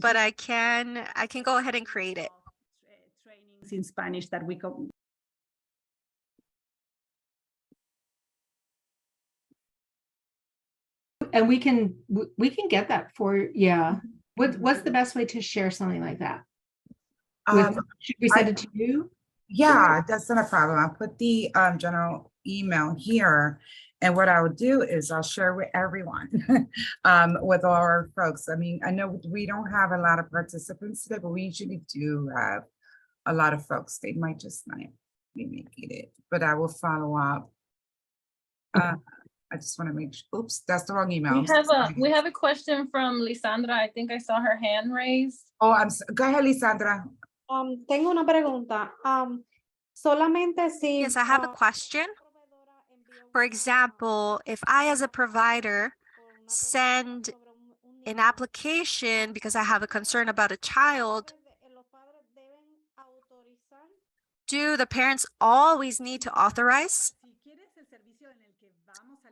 But I can go ahead and create it. Trainings in Spanish that we can. And we can get that for, yeah. What's the best way to share something like that? Should we send it to you? Yeah, that's not a problem. I'll put the general email here. And what I would do is I'll share with everyone, with all our folks. I mean, I know we don't have a lot of participants today, but we usually do have a lot of folks. They might just not be making it, but I will follow up. I just want to make sure. Oops, that's the wrong email. We have a question from Lisandra. I think I saw her hand raised. Oh, go ahead, Lisandra. Tengo una pregunta. Solamente si. Yes, I have a question. For example, if I as a provider send an application because I have a concern about a child, do the parents always need to authorize?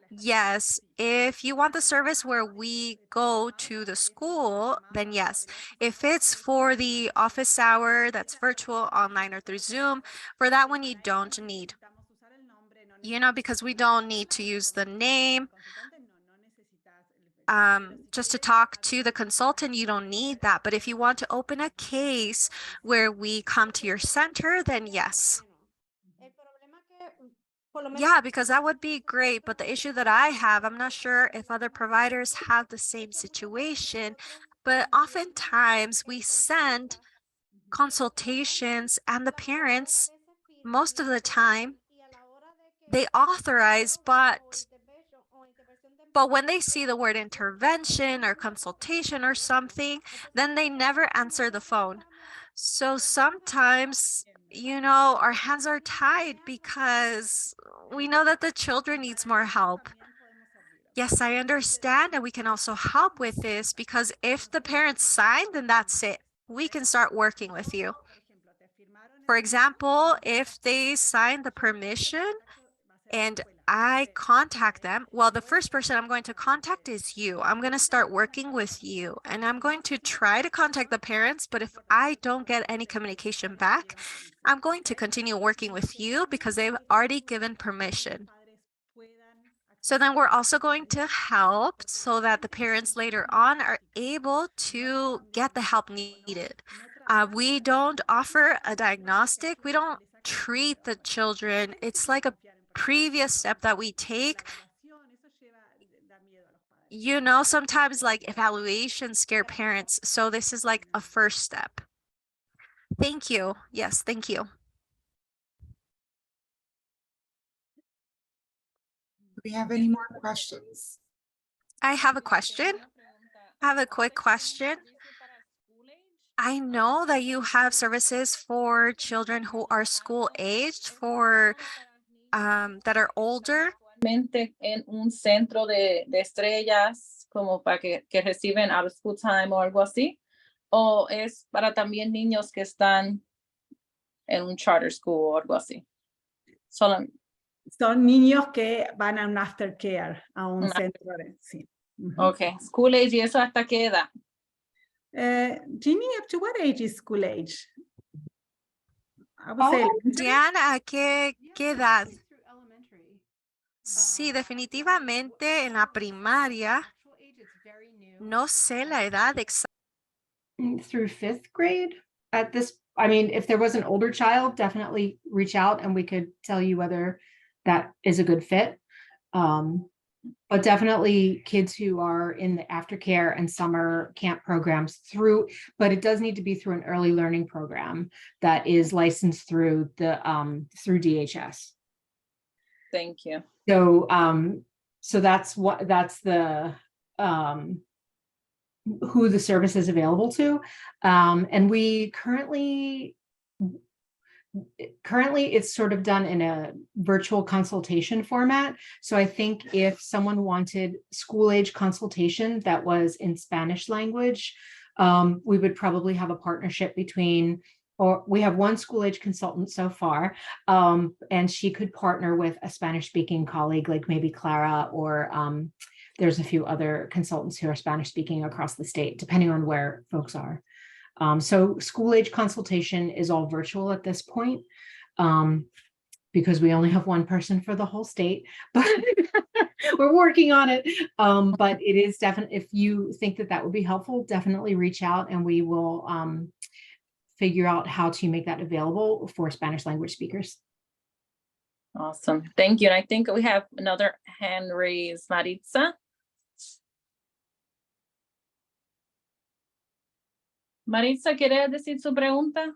Yes, if you want the service where we go to the school, then yes. If it's for the office hour that's virtual, online, or through Zoom, for that one you don't need. You know, because we don't need to use the name. Just to talk to the consultant, you don't need that. But if you want to open a case where we come to your center, then yes. Yeah, because that would be great. But the issue that I have, I'm not sure if other providers have the same situation, but oftentimes we send consultations and the parents, most of the time, they authorize, but when they see the word intervention or consultation or something, then they never answer the phone. So sometimes, you know, our hands are tied because we know that the children needs more help. Yes, I understand, and we can also help with this because if the parents sign, then that's it. We can start working with you. For example, if they sign the permission and I contact them, well, the first person I'm going to contact is you. I'm going to start working with you and I'm going to try to contact the parents, but if I don't get any communication back, I'm going to continue working with you because they've already given permission. So then we're also going to help so that the parents later on are able to get the help needed. We don't offer a diagnostic. We don't treat the children. It's like a previous step that we take. You know, sometimes like evaluations scare parents. So this is like a first step. Thank you. Yes, thank you. Do we have any more questions? I have a question. I have a quick question. I know that you have services for children who are school aged, for that are older. En un centro de estrellas como para que reciben out of school time o algo así, o es para también niños que están en un charter school o algo así. Solo, Son niños que van a un aftercare, a un centro de, sí. okay, school age, ¿y eso hasta qué edad? Jimmy, up to what age is school age? I would say elementary. Diana, ¿a qué edad? Sí, definitivamente en la primaria. No sé la edad exacta. Through 5th grade at this, I mean, if there was an older child, definitely reach out and we could tell you whether that is a good fit. But definitely kids who are in the aftercare and summer camp programs but it does need to be through an early learning program that is licensed through the through DHS. Thank you. So so that's the who the service is available to. And we currently it's sort of done in a virtual consultation format. So I think if someone wanted school age consultation that was in Spanish language, we would probably have a partnership between, or we have one school age consultant so far, and she could partner with a Spanish speaking colleague, like maybe Clara, or there's a few other consultants who are Spanish speaking across the state, depending on where folks are. So school age consultation is all virtual at this point, because we only have one person for the whole state, but we're working on it. But it is definitely, if you think that would be helpful, definitely reach out and we will figure out how to make that available for Spanish language speakers. Awesome. Thank you. And I think we have another hand raised, Maritza. Maritza, ¿quiere decir su pregunta?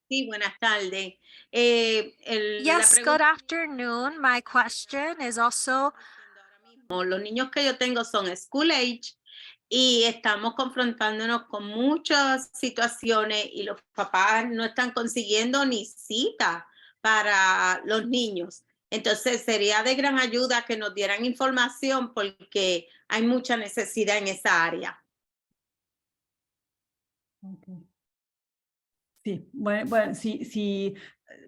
Sí, buenas tardes. Yes, good afternoon. My question is also, los niños que yo tengo son school age y estamos confrontándonos con muchas situaciones y los papás no están consiguiendo ni cita para los niños. Entonces sería de gran ayuda que nos dieran información porque hay mucha necesidad en esa área. Okay. Sí, bueno, sí,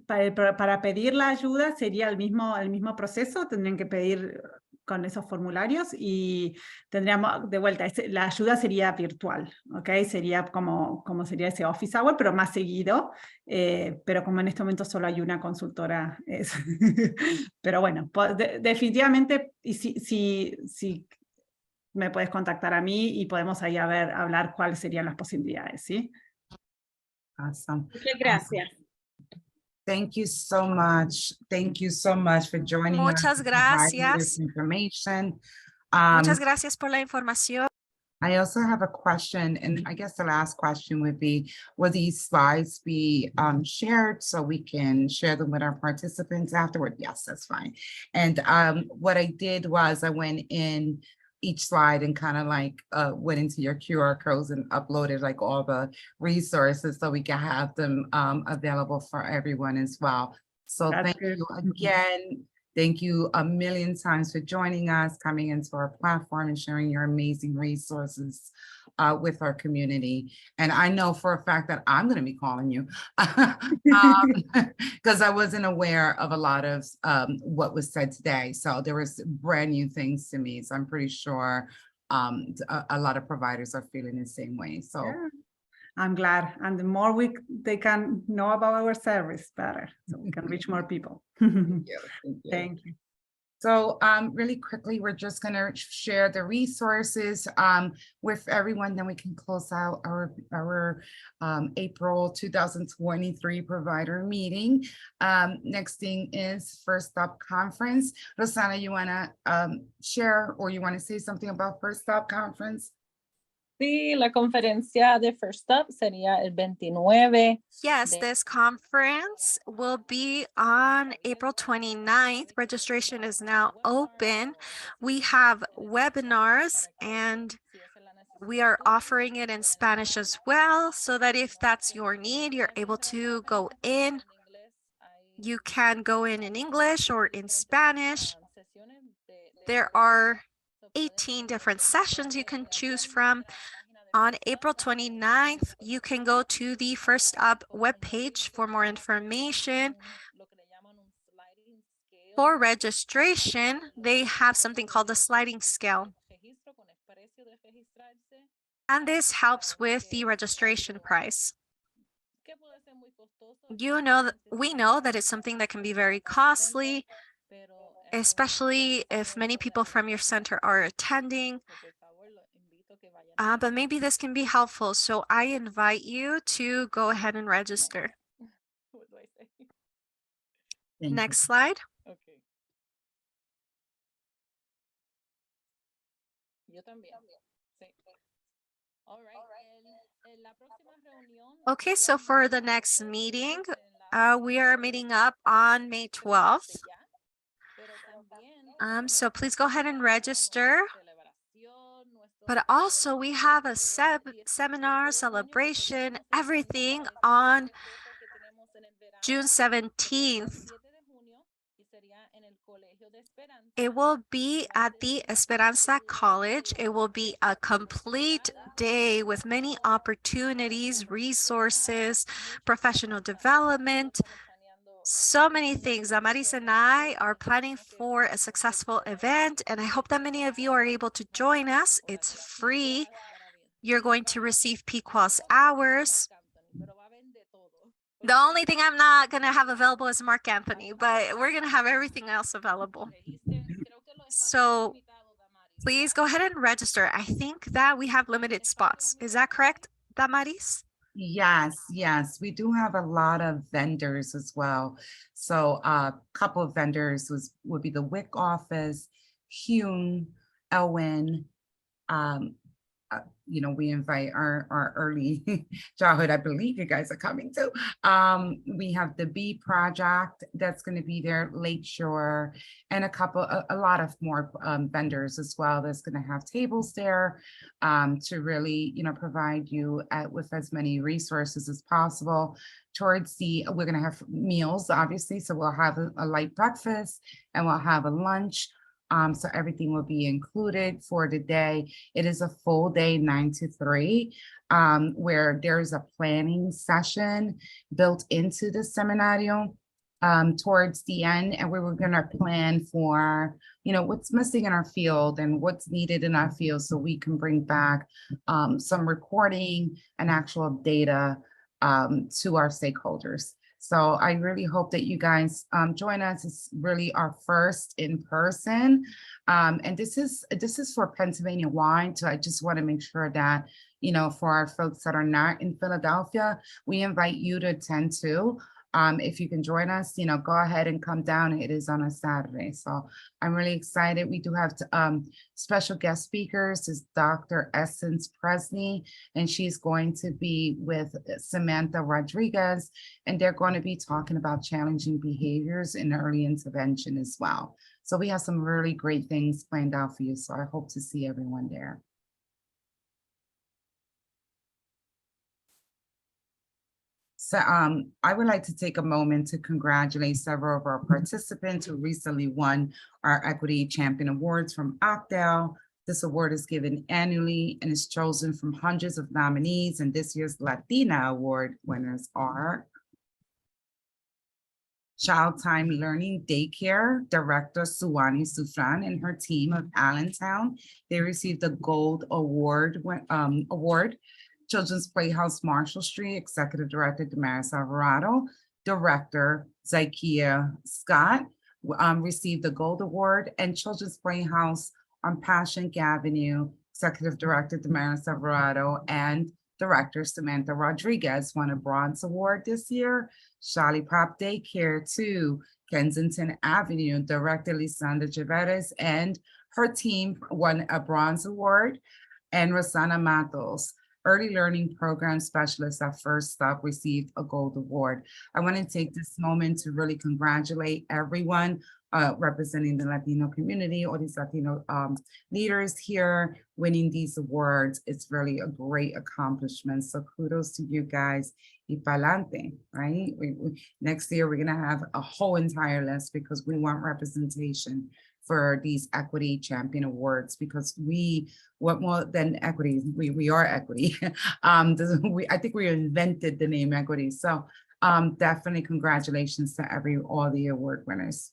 para pedir la ayuda sería el mismo proceso, tendrían que pedir con esos formularios y tendríamos de vuelta, la ayuda sería virtual, ¿ok? Sería como sería ese office hour, pero más seguido, pero como en este momento solo hay una consultora, pero bueno, definitivamente, y si me puedes contactar a mí y podemos ahí hablar cuáles serían las posibilidades, ¿sí? Awesome. Muchas gracias. Thank you so much. Thank you so much for joining us. Muchas and providing this gracias. information. Muchas gracias por la información. I also have a question, and I guess the last question would be, will these slides be shared so we can share them with our participants afterward? Yes, that's fine. And what I did was I went in each slide and kind of like went into your QR codes and uploaded like all the resources so we can have them available for everyone as well. So That's thank good. you again. Thank you a million times for joining us, coming into our platform and sharing your amazing resources with our community. And I know for a fact that I'm going to be calling you because I wasn't aware of a lot of what was said today. So there was brand new things to me. So I'm pretty sure a lot of providers are feeling the same way. So Yeah. I'm glad. And the more they can know about our service better, so we can reach more people. thank you. Thank you. So really quickly, we're just going to share the resources with everyone, then we can close out our April 2023 provider meeting. Next thing is First Up Conference. Rosanna, you want to share or you want to say something about First Up Conference? Sí, la conferencia de First Up sería el 29. Yes, this conference will be on April 29th. Registration is now open. We have webinars and we are offering it in Spanish as well, so that if that's your need, you're able to go in. You can go in English or in Spanish. There are 18 different sessions you can choose from. On April 29th, you can go to the First Up webpage for more information. For registration, they have something called the sliding scale. And this helps with the registration price. We know that it's something that can be very costly, especially if many people from your center are attending. But maybe this can be helpful. So I invite you to go ahead and register. Next slide. Okay, so for the next meeting, we are meeting up on May 12th. So please go ahead and register. But also we have a seminar, celebration, everything on June 17th. It will be at the Esperanza College. It will be a complete day with many opportunities, resources, professional development, so many things. Damaris and I are planning for a successful event, and I hope that many of you are able to join us. It's free. You're going to receive PQual's hours. The only thing I'm not going to have available is Mark Anthony, but we're going to have everything else available. So please go ahead and register. I think that we have limited spots. Is that correct, Damaris? Yes, we do have a lot of vendors as well. So a couple of vendors would be the WIC office, Hume, Elwin. We invite our early childhood. I believe you guys are coming too. We have the B Project that's going to be there, Lakeshore, and a lot of more vendors as well. That's going to have tables there to really, provide you with as many resources as possible. towards we're gonna have meals, obviously, so we'll have a light breakfast and we'll have a lunch. So everything will be included for the day. It is a full day, 9 to 3, where there's a planning session built into the seminario towards the end, and we were gonna plan for, what's missing in our field and what's needed in our field, so we can bring back some reporting and actual data to our stakeholders. So I really hope that you guys join us. It's really our first in person. And this is for Pennsylvania wide. So I just want to make sure that, for our folks that are not in Philadelphia, we invite you to attend too. If you can join us, go ahead and come down. It is on a Saturday. So I'm really excited. We do have special guest speakers. Is Dr. Essence Presley, and she's going to be with Samantha Rodriguez, and they're going to be talking about challenging behaviors in early intervention as well. So we have some really great things planned out for you. So I hope to see everyone there. So I would like to take a moment to congratulate several of our participants who recently won our Equity Champion Awards from Octal. This award is given annually and is chosen from hundreds of nominees, and this year's Latina Award winners are Child Time Learning Daycare Director Suwani Sufran and her team of Allentown. They received the Gold Award. Children's Playhouse Marshall Street, Executive Director Damaris Alvarado, Director Zykia Scott received the Gold Award, and Children's Playhouse on Passion Avenue, Executive Director Damaris Alvarado and Director Samantha Rodriguez won a Bronze Award this year. Shali Pop Daycare 2, Kensington Avenue, Director Lisandra Javeres and her team won a Bronze Award, and Rosanna Matos, Early Learning Program Specialist at First Stop, received a Gold Award. I want to take this moment to really congratulate everyone representing the Latino community, or these Latino leaders here winning these awards. It's really a great accomplishment. So kudos to you guys. Y pa'lante, right? Next year, we're going to have a whole entire list because we want representation for these Equity Champion Awards, because we want more than equity. We are equity. I think we invented the name equity. So definitely congratulations to all the award winners.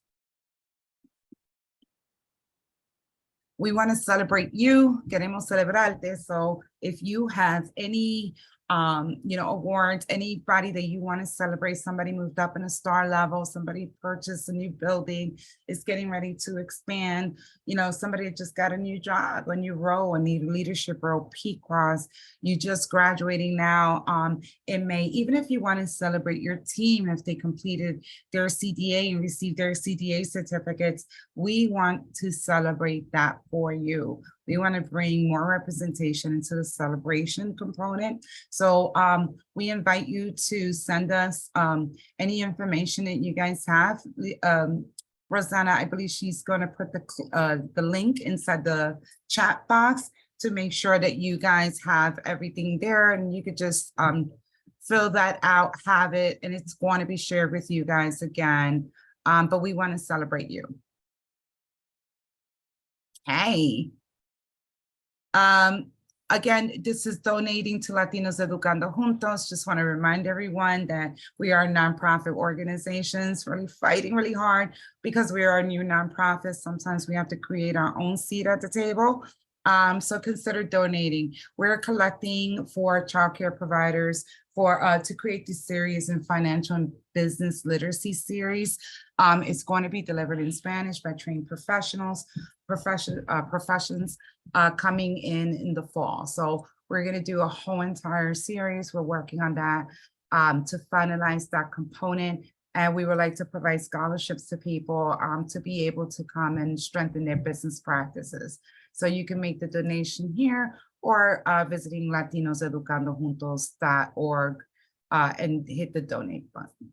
We want to celebrate you. Queremos celebrarte. So if you have any awards, anybody that you want to celebrate, somebody moved up in a star level, somebody purchased a new building, is getting ready to expand, somebody just got a new job, a new role, a new leadership role, P-Cross, you just graduating now in May. Even if you want to celebrate your team, if they completed their CDA and received their CDA certificates, we want to celebrate that for you. We want to bring more representation into the celebration component. So we invite you to send us any information that you guys have. Rosanna, I believe she's going to put the link inside the chat box to make sure that you guys have everything there, and you could just fill that out, have it, and it's going to be shared with you guys again. But we want to celebrate you. Hey. Again, this is donating to Latinos Educando Juntos. Just want to remind everyone that we are nonprofit organizations, really fighting really hard because we are a new nonprofit. Sometimes we have to create our own seat at the table. So consider donating. We're collecting for childcare providers to create this series in financial and business literacy series. It's going to be delivered in Spanish by trained professions coming in the fall. So we're going to do a whole entire series. We're working on that to finalize that component. And we would like to provide scholarships to people to be able to come and strengthen their business practices. So you can make the donation here or visiting latinoseducandojuntos.org and hit the donate button.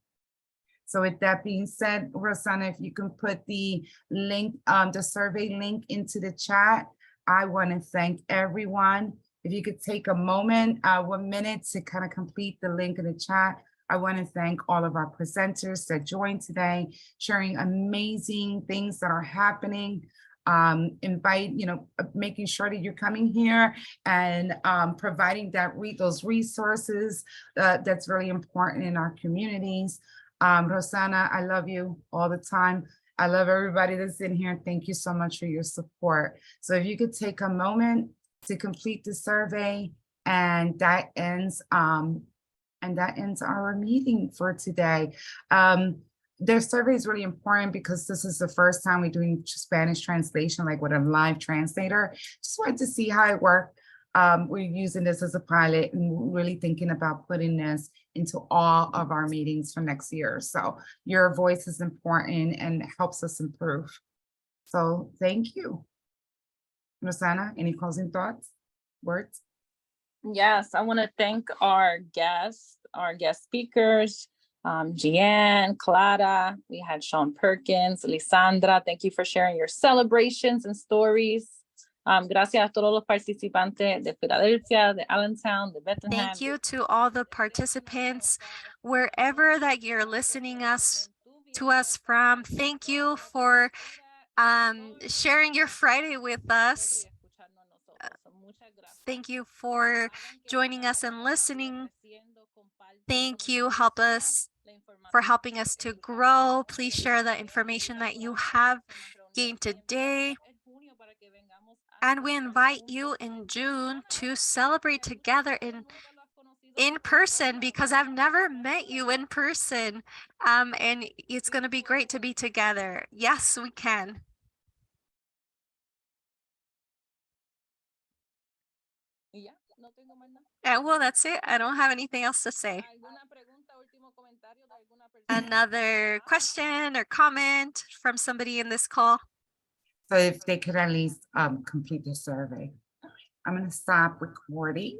So with that being said, Rosanna, if you can put the link, the survey link into the chat, I want to thank everyone. If you could take a moment, 1 minute to kind of complete the link in the chat, I want to thank all of our presenters that joined today, sharing amazing things that are happening. Making sure that you're coming here and providing those resources that's really important in our communities. Rosanna, I love you all the time. I love everybody that's in here. Thank you so much for your support. So if you could take a moment to complete the survey, and that ends our meeting for today. Their survey is really important because this is the first time we're doing Spanish translation, like with a live translator. Just wanted to see how it worked. We're using this as a pilot and really thinking about putting this into all of our meetings for next year. So your voice is important and helps us improve. So thank you. Rosanna, any closing thoughts, words? Yes, I want to thank our guest speakers, Jeanne, Clara, we had Sean Perkins, Lisandra. Thank you for sharing your celebrations and stories. Gracias a todos los participantes de Philadelphia, de Allentown, de Bethlehem. Thank you to all the participants, wherever that you're listening to us from. Thank you for sharing your Friday with us. Thank you for joining us and listening. Thank you for helping us to grow. Please share the information that you have gained today. And we invite you in June to celebrate together in person, because I've never met you in person. And it's going to be great to be together. Yes, we can. Well, that's it. I don't have anything else to say. Another question or comment from somebody in this call? So if they could at least complete the survey. I'm going to stop recording.